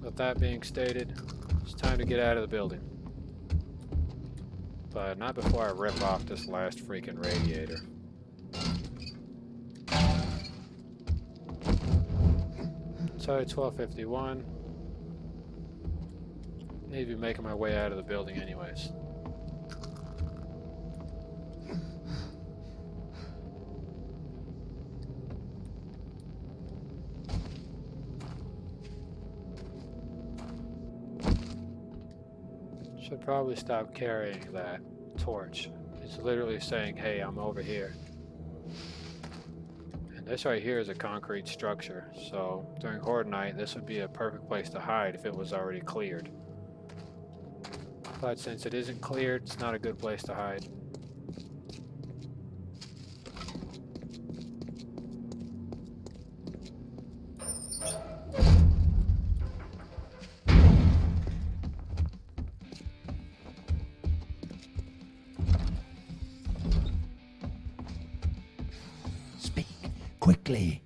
With that being stated, it's time to get out of the building. But not before I rip off this last freaking radiator. Sorry, 1251. Need to be making my way out of the building anyways. Should probably stop carrying that torch. It's literally saying, hey, I'm over here. And this right here is a concrete structure, so during Horde Night, this would be a perfect place to hide if it was already cleared. But since it isn't cleared, it's not a good place to hide. Speak quickly.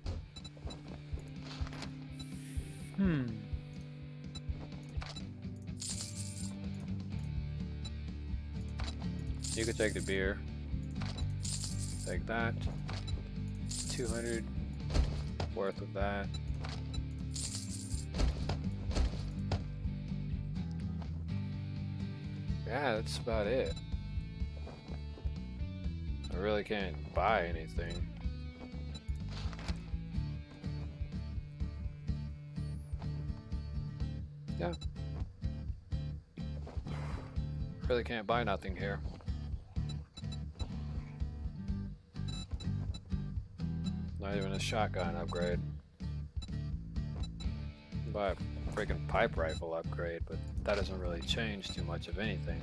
You could take the beer. Take that. 200 worth of that. Yeah, that's about it. I really can't buy anything. Yeah. Really can't buy nothing here. Not even a shotgun upgrade. Buy a freaking pipe rifle upgrade, but that doesn't really change too much of anything.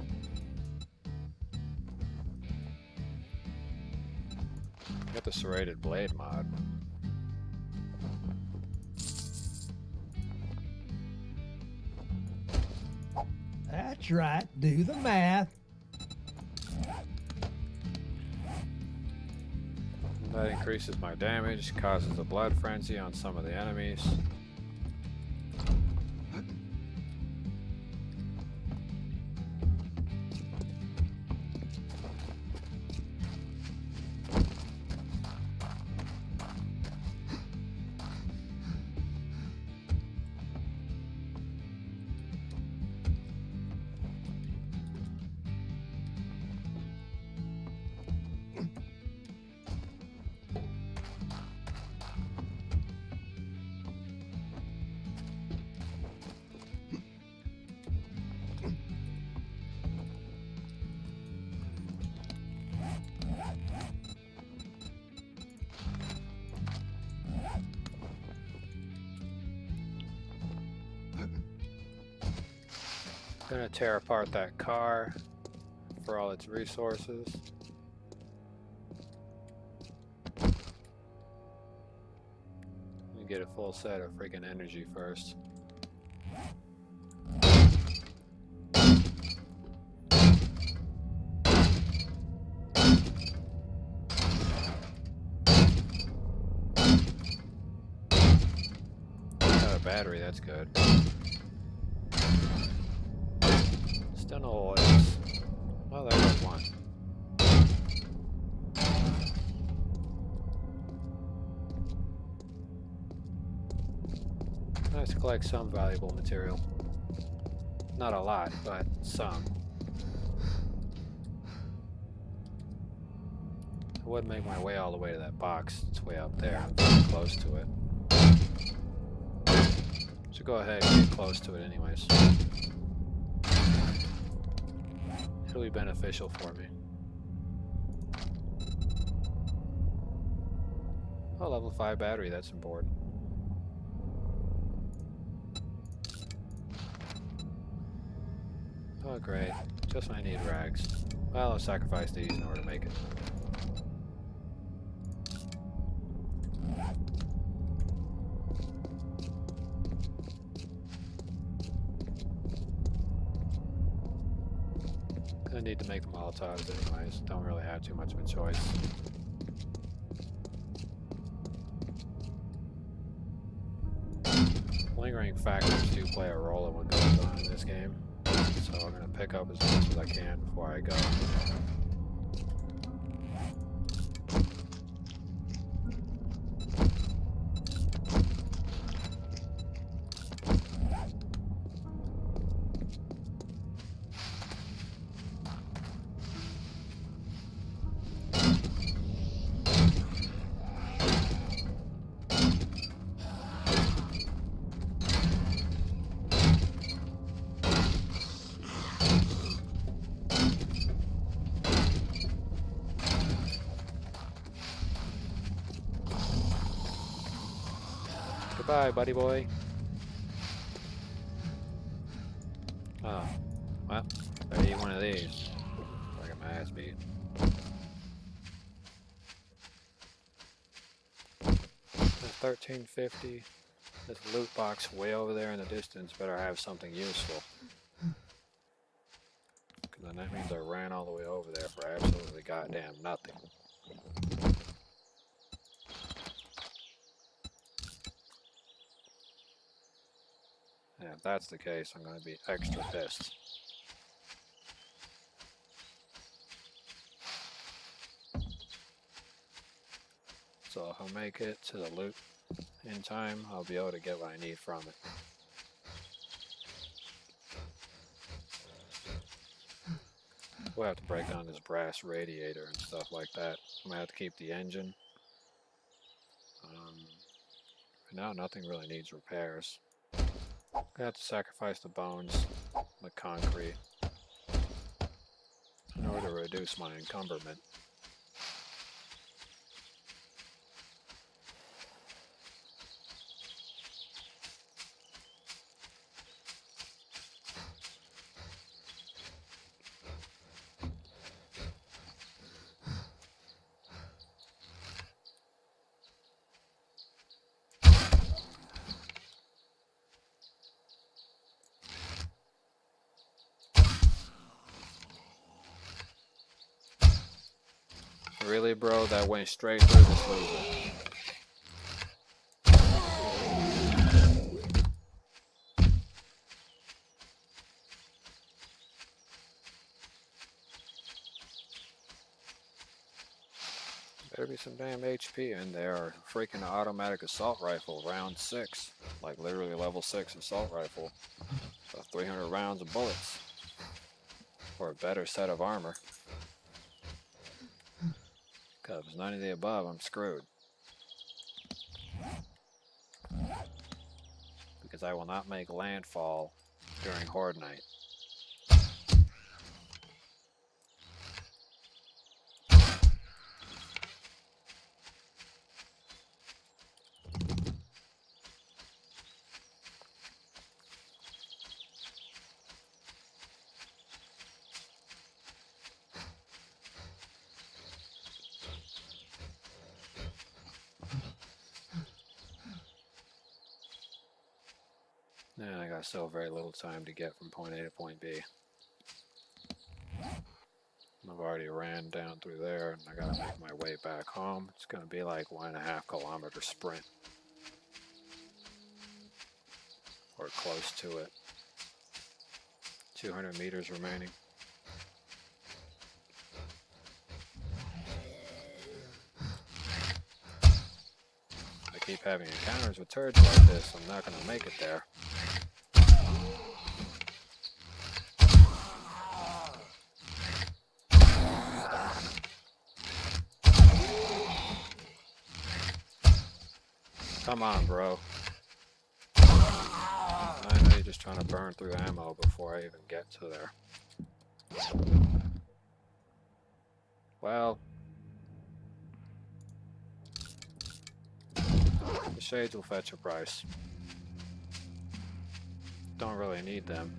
Got the serrated blade mod. That's right. Do the math. That increases my damage, causes a blood frenzy on some of the enemies. Gonna tear apart that car for all its resources. Let me get a full set of freaking energy first. Got a battery, that's good. Still no oils. Oh, there was one. Nice to collect some valuable material. Not a lot, but some. I would make my way all the way to that box. It's way up there. I'm very close to it. So go ahead and get close to it anyways. It'll be beneficial for me. Oh, level 5 battery, that's important. Oh great, just when I need rags. Well, I'll sacrifice these in order to make it. I need to make the Molotovs anyways, don't really have too much of a choice. Lingering factors do play a role in what goes on in this game, so I'm going to pick up as much as I can before I go. Goodbye, buddy boy. Oh, well, better eat one of these. I got my ass beat. 1350. This loot box way over there in the distance better have something useful. Because then that means I ran all the way over there for absolutely goddamn nothing. And if that's the case, I'm going to be extra pissed. So if I make it to the loot in time, I'll be able to get what I need from it. We'll have to break down this brass radiator and stuff like that. I'm going to have to keep the engine. For now, nothing really needs repairs. I have to sacrifice the bones, the concrete, in order to reduce my encumberment. Really, bro? That went straight through this loser. Better be some damn HP in there. Freaking automatic assault rifle, round 6. Like literally level 6 assault rifle. So 300 rounds of bullets. For a better set of armor. Because if it's none of the above, I'm screwed. Because I will not make landfall during Horde Night. And I got still very little time to get from point A to point B. I've already ran down through there and I gotta make my way back home. It's gonna be like 1.5 kilometer sprint. Or close to it. 200 meters remaining. I keep having encounters with turrets like this, I'm not gonna make it there. Come on, bro. I know you're just trying to burn through ammo before I even get to there. Well, the shades will fetch a price. Don't really need them,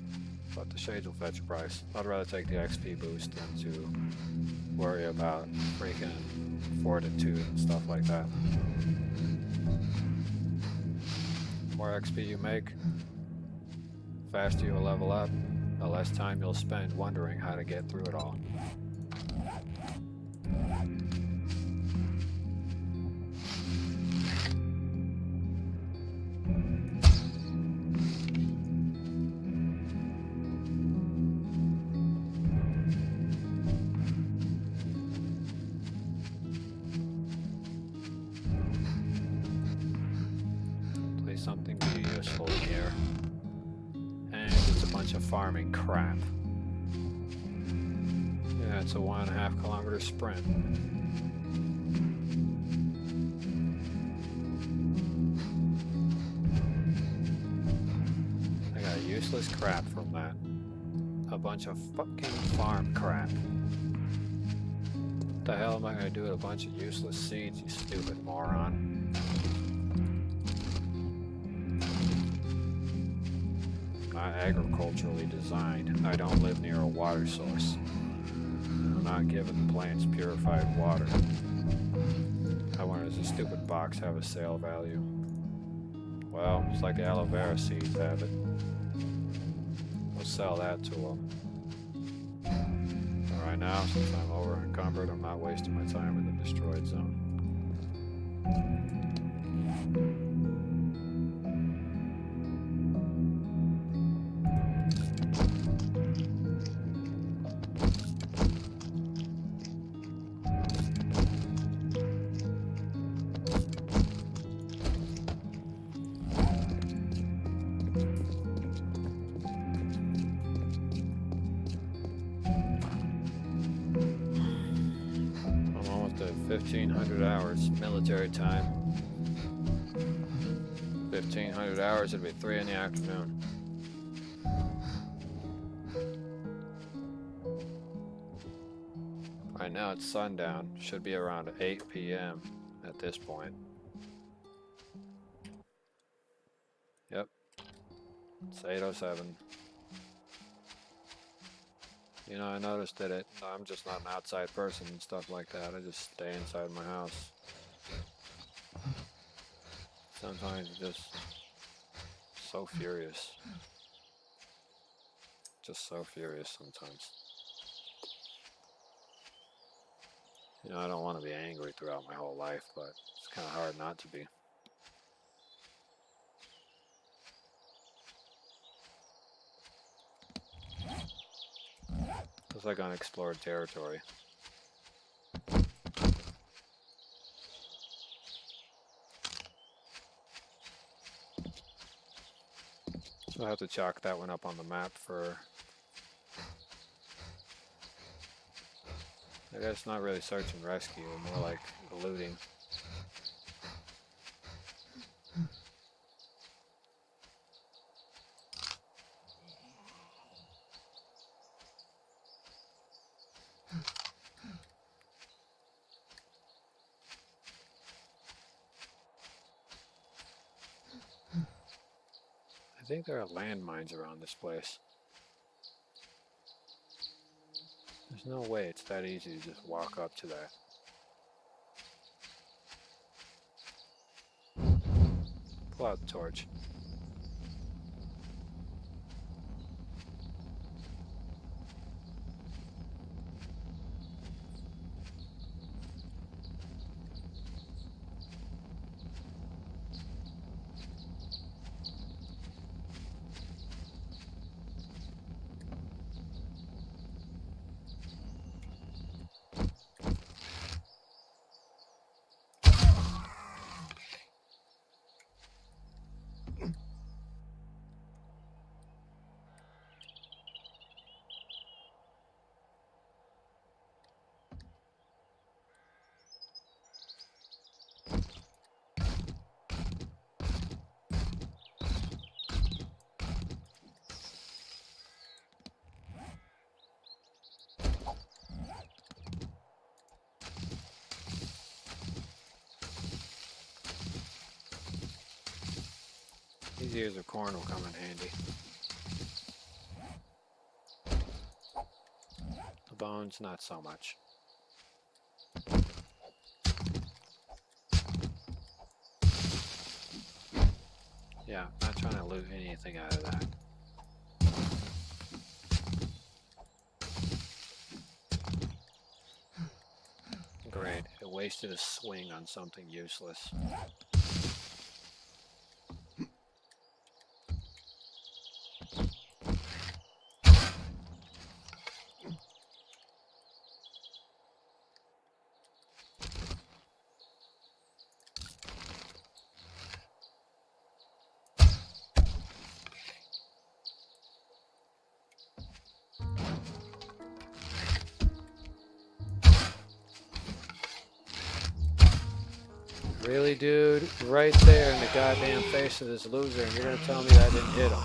but the shades will fetch a price. I'd rather take the XP boost than to worry about freaking fortitude and stuff like that. The more XP you make, the faster you'll level up, the less time you'll spend wondering how to get through it all. Something be useful here. And it's a bunch of farming crap. Yeah, it's a 1.5 kilometer sprint. I got useless crap from that. A bunch of fucking farm crap. What the hell am I gonna do with a bunch of useless seeds, you stupid moron? Not agriculturally designed. I don't live near a water source. I'm not giving the plants purified water. I wonder, does this stupid box have a sale value? Well, it's like the aloe vera seeds have it. We'll sell that to them. But right now, since I'm over encumbered, I'm not wasting my time in the destroyed zone. I'm almost at 1,500 hours military time. 1,500 hours, it'd be 3 in the afternoon. Right now it's sundown. Should be around 8 p.m. at this point. Yep. It's 8:07. You know, I noticed that I'm just not an outside person and stuff like that. I just stay inside my house. Sometimes it's just so furious. Just so furious sometimes. You know, I don't want to be angry throughout my whole life, but it's kind of hard not to be. It's like unexplored territory. I'll have to chalk that one up on the map for... I guess not really search and rescue, more like looting. I think there are landmines around this place. There's no way it's that easy to just walk up to that. Pull out the torch. These ears of corn will come in handy. The bones, not so much. Yeah, not trying to loot anything out of that. Great, it wasted a swing on something useless. Really, dude? Right there in the goddamn face of this loser, and you're gonna tell me I didn't hit him?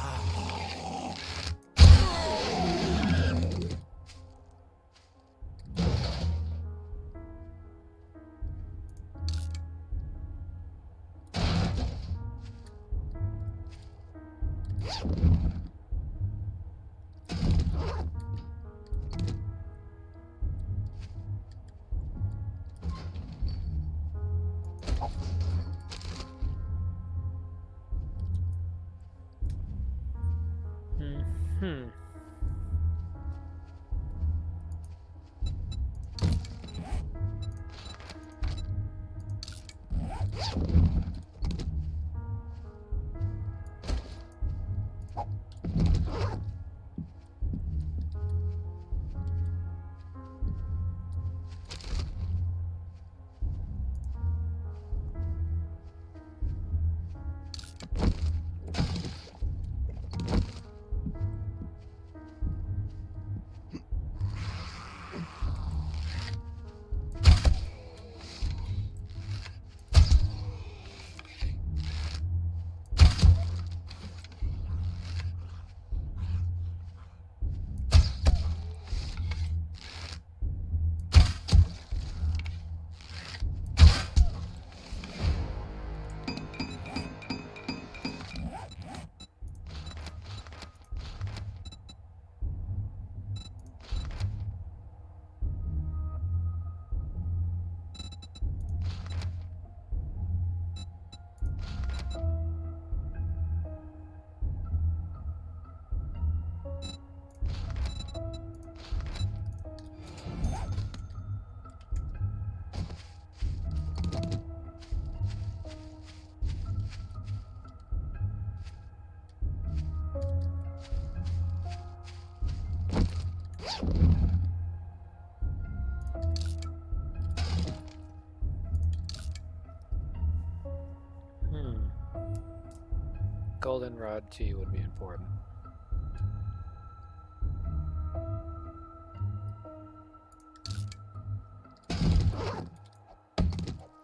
Goldenrod tea would be important.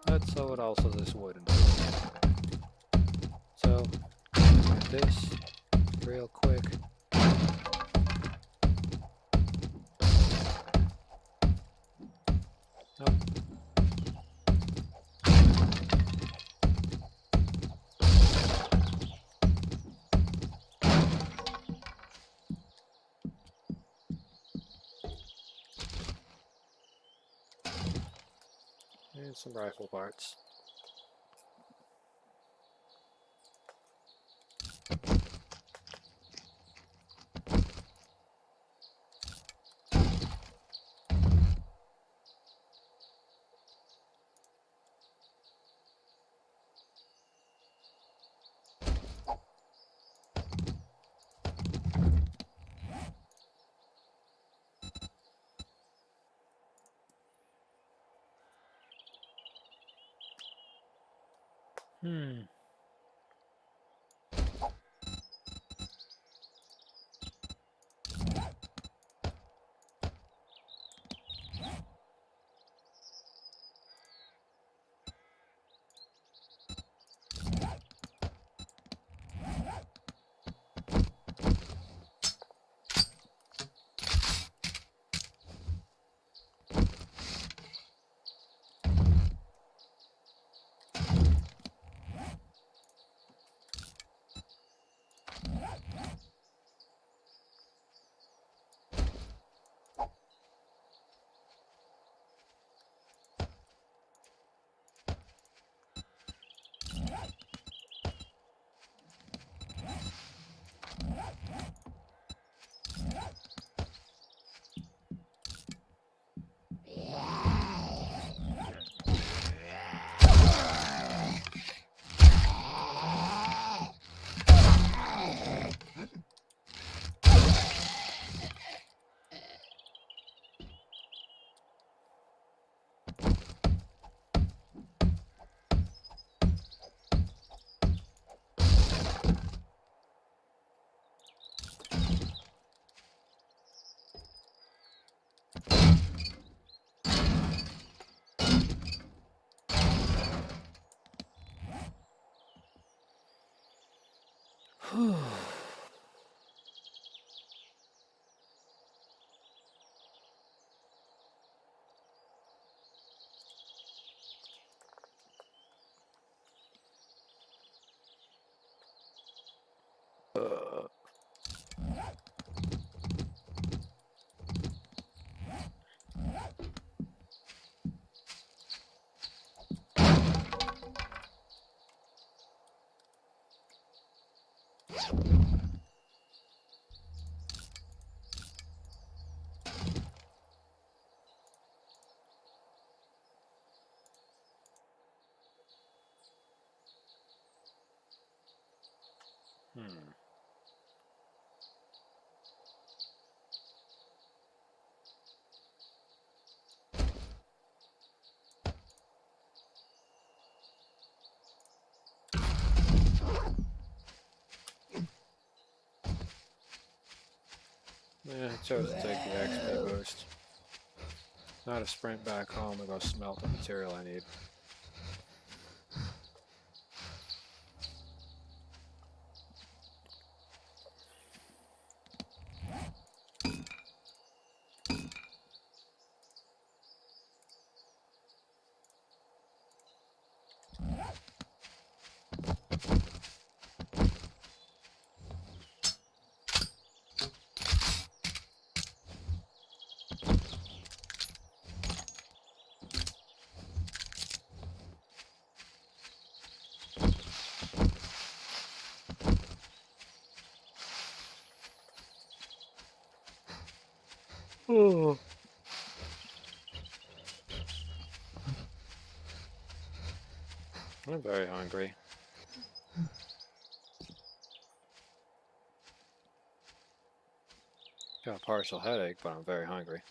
But so would also this wooden. So, like this, real quick. Nope. And some rifle parts. Hmm. Hmm. Yeah, I chose to take the XP boost. Not a sprint back home to go smelt the material I need. Oh. I'm very hungry. Got a partial headache, but I'm very hungry.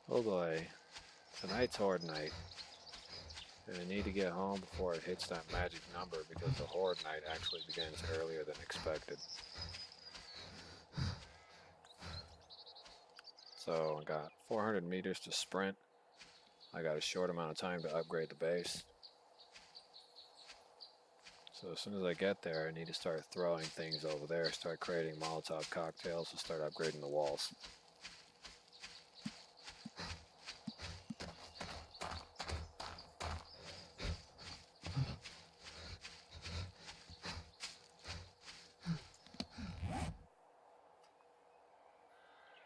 Oh boy, tonight's Horde night. And I need to get home before it hits that magic number because the Horde night actually begins earlier than expected. So I got 400 meters to sprint. I got a short amount of time to upgrade the base. So as soon as I get there, I need to start throwing things over there, start creating Molotov cocktails, and start upgrading the walls.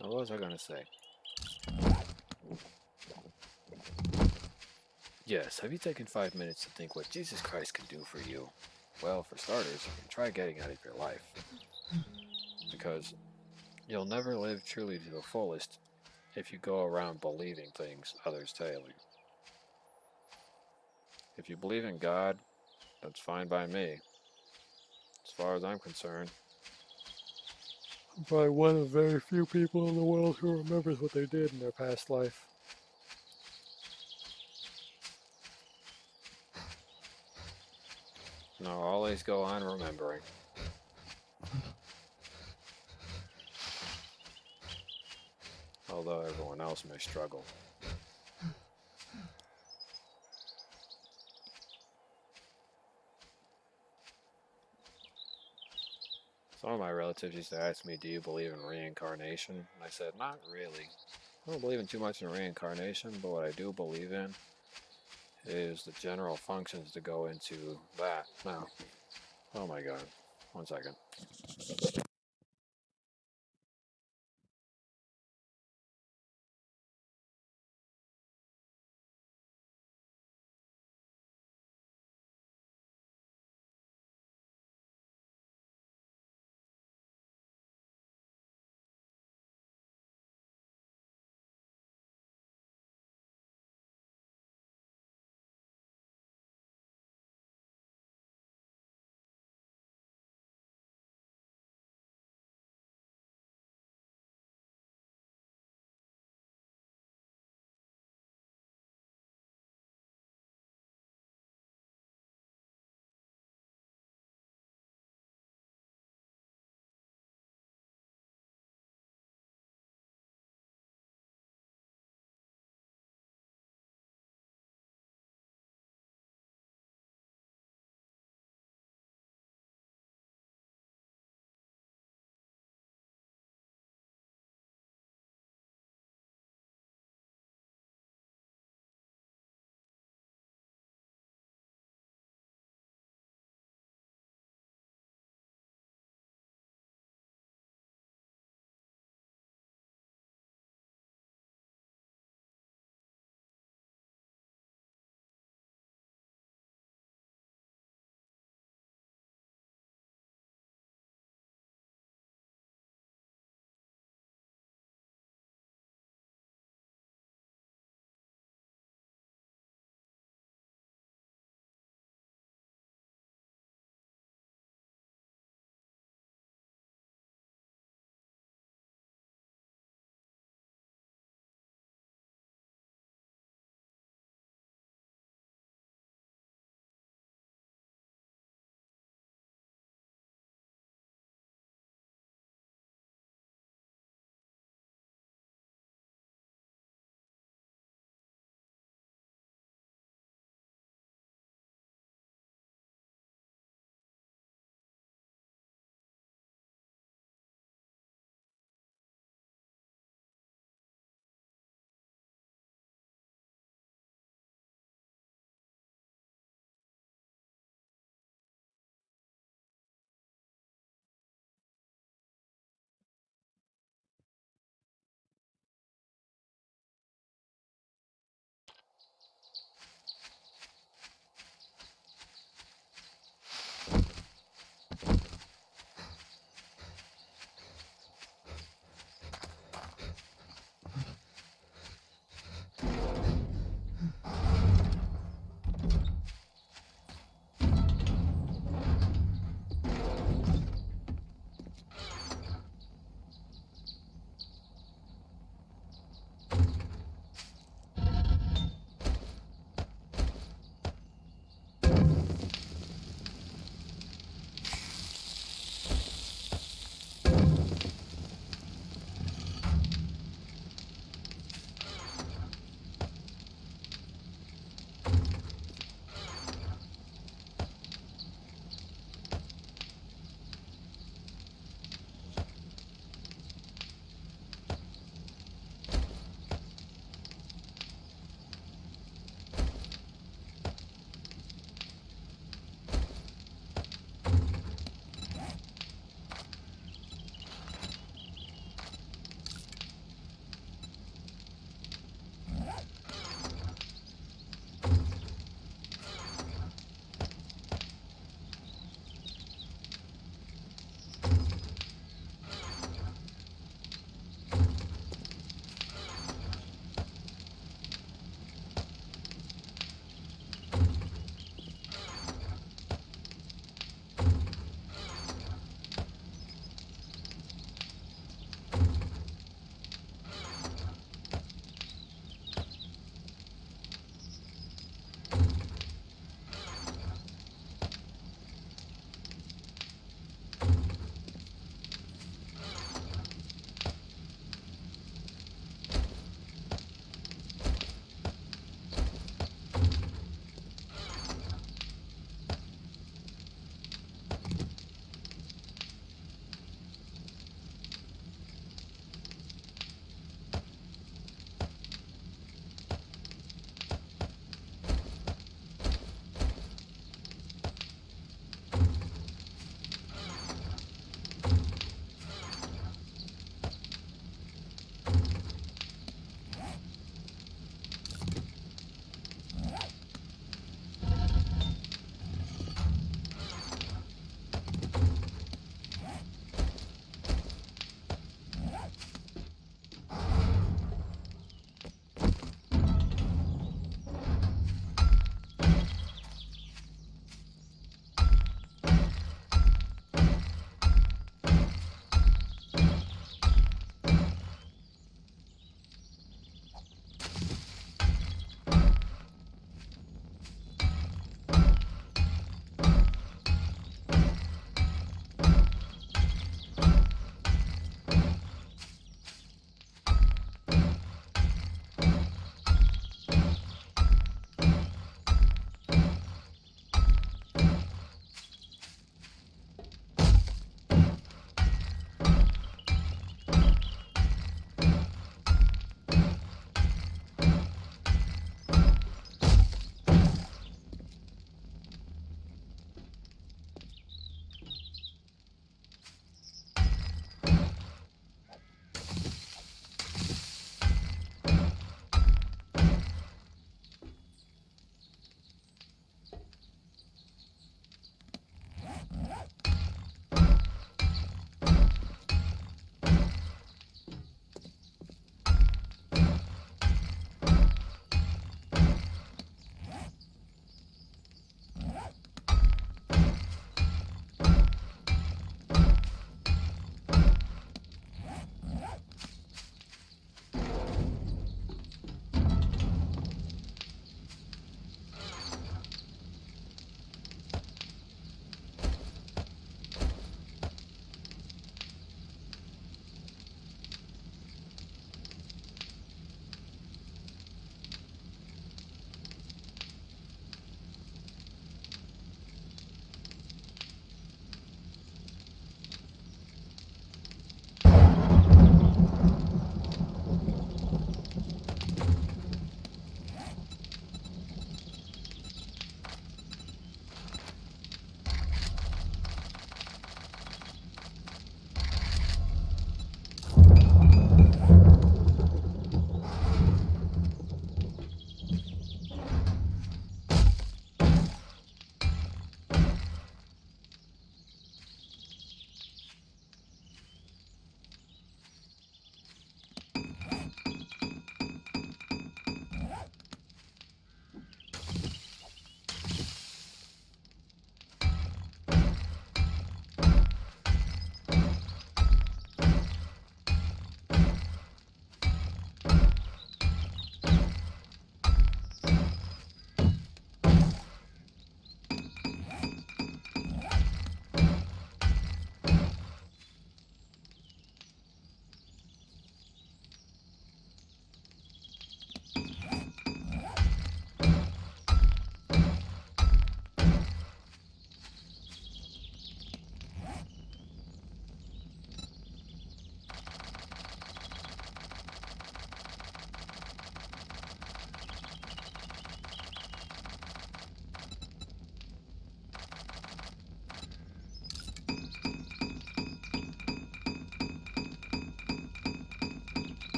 Now, what was I going to say? Yes, have you taken 5 minutes to think what Jesus Christ can do for you? Well, for starters, try getting out of your life. Because you'll never live truly to the fullest if you go around believing things others tell you. If you believe in God, that's fine by me. As far as I'm concerned, I'm probably one of very few people in the world who remembers what they did in their past life. No, I'll always go on remembering. Although everyone else may struggle. Some of my relatives used to ask me, do you believe in reincarnation? And I said, not really. I don't believe in too much in reincarnation, but what I do believe in is the general functions to go into that. Now, oh my god. 1 second.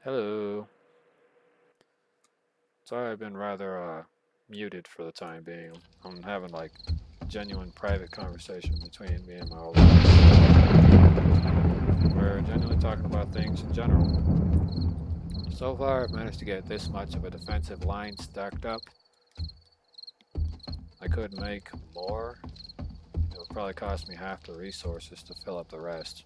Hello. Sorry, I've been rather muted for the time being. I'm having like genuine private conversation between me and my old man. We're genuinely talking about things in general. So far, I've managed to get this much of a defensive line stacked up. I could make more. It would probably cost me half the resources to fill up the rest.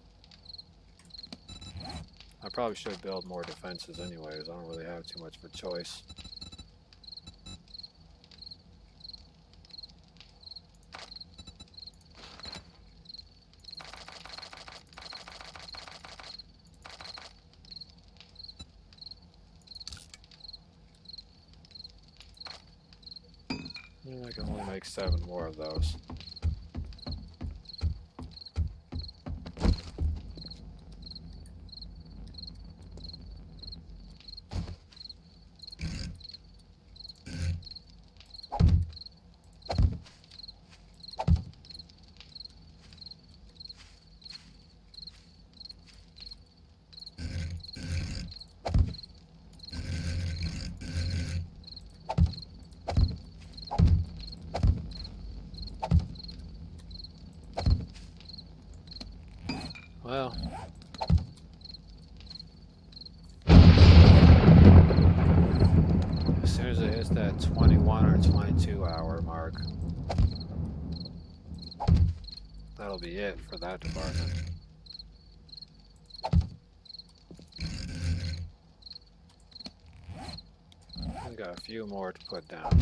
I probably should build more defenses anyways. I don't really have too much of a choice. Yeah, I can only make 7 more of those. Well, as soon as it hits that 21 or 22 hour mark, that'll be it for that department. I've got a few more to put down.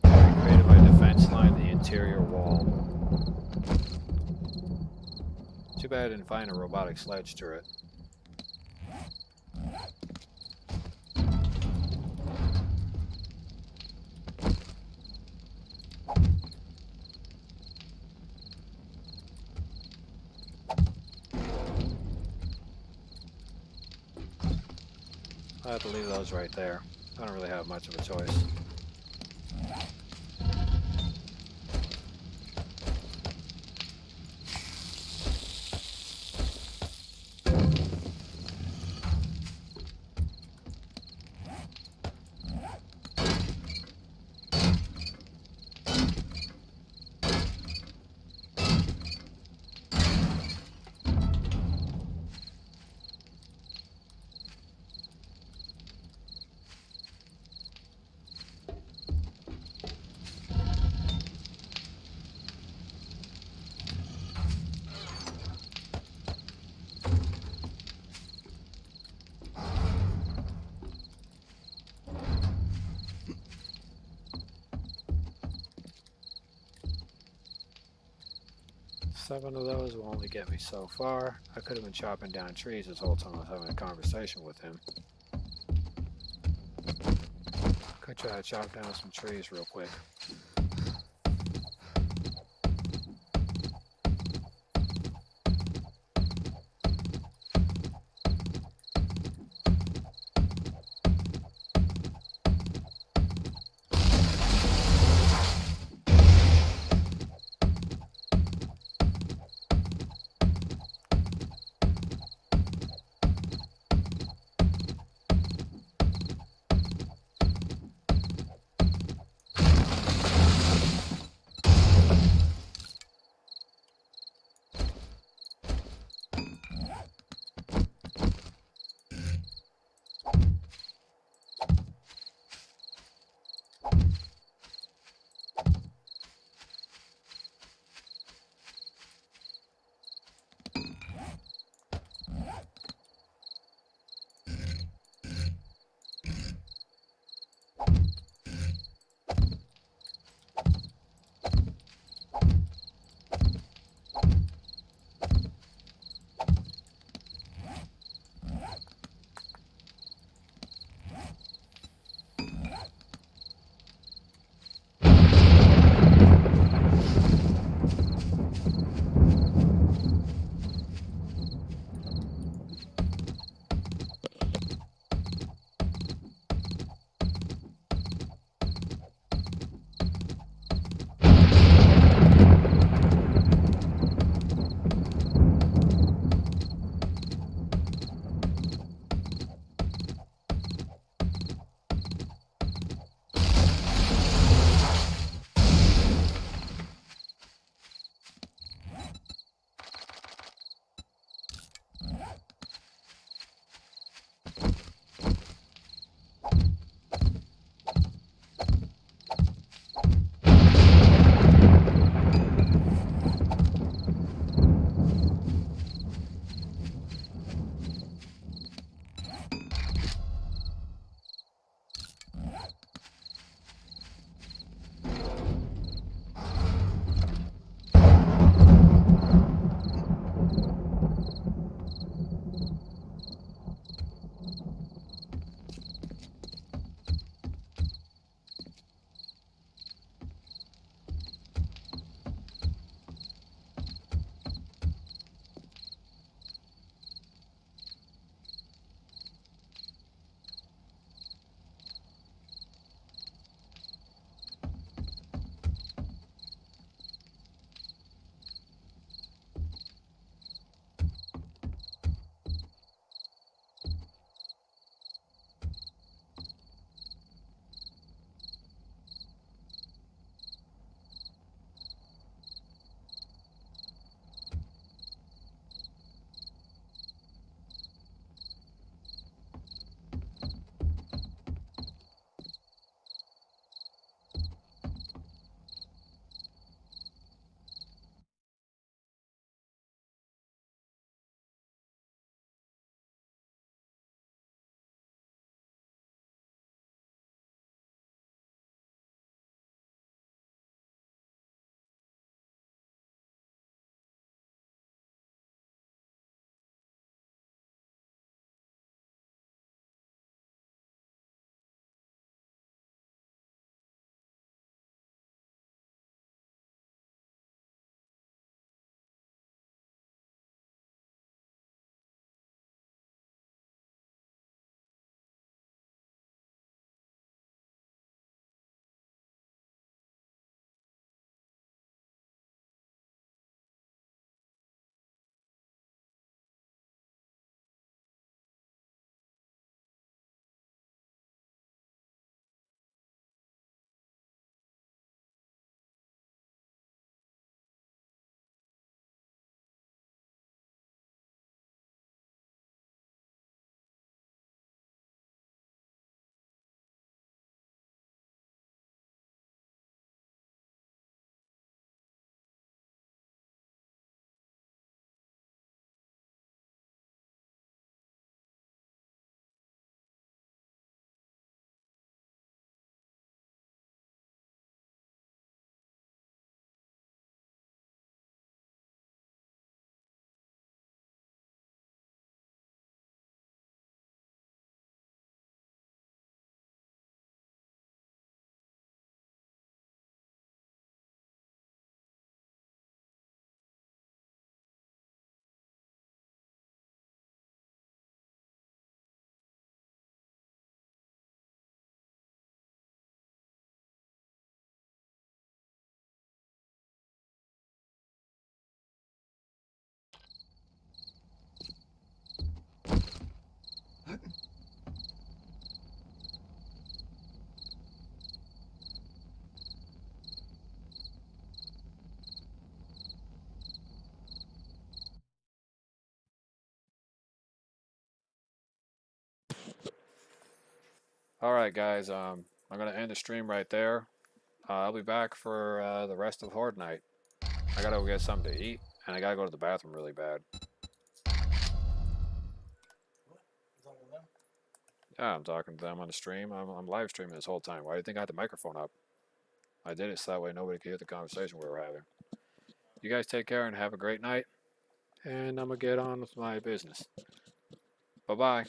Okay, created my defense line, the interior wall. Too bad I didn't find a robotic sledge turret. I have to leave those right there. I don't really have much of a choice. Seven of those will only get me so far. I could have been chopping down trees this whole time I was having a conversation with him. Could try to chop down some trees real quick. All right, guys. I'm gonna end the stream right there. I'll be back for the rest of Horde Night. I gotta go get something to eat, and I gotta go to the bathroom really bad. Yeah, I'm talking to them on the stream. I'm live streaming this whole time. Why do you think I had the microphone up? I did it so that way nobody could hear the conversation we were having. You guys take care and have a great night. And I'm gonna get on with my business. Bye bye.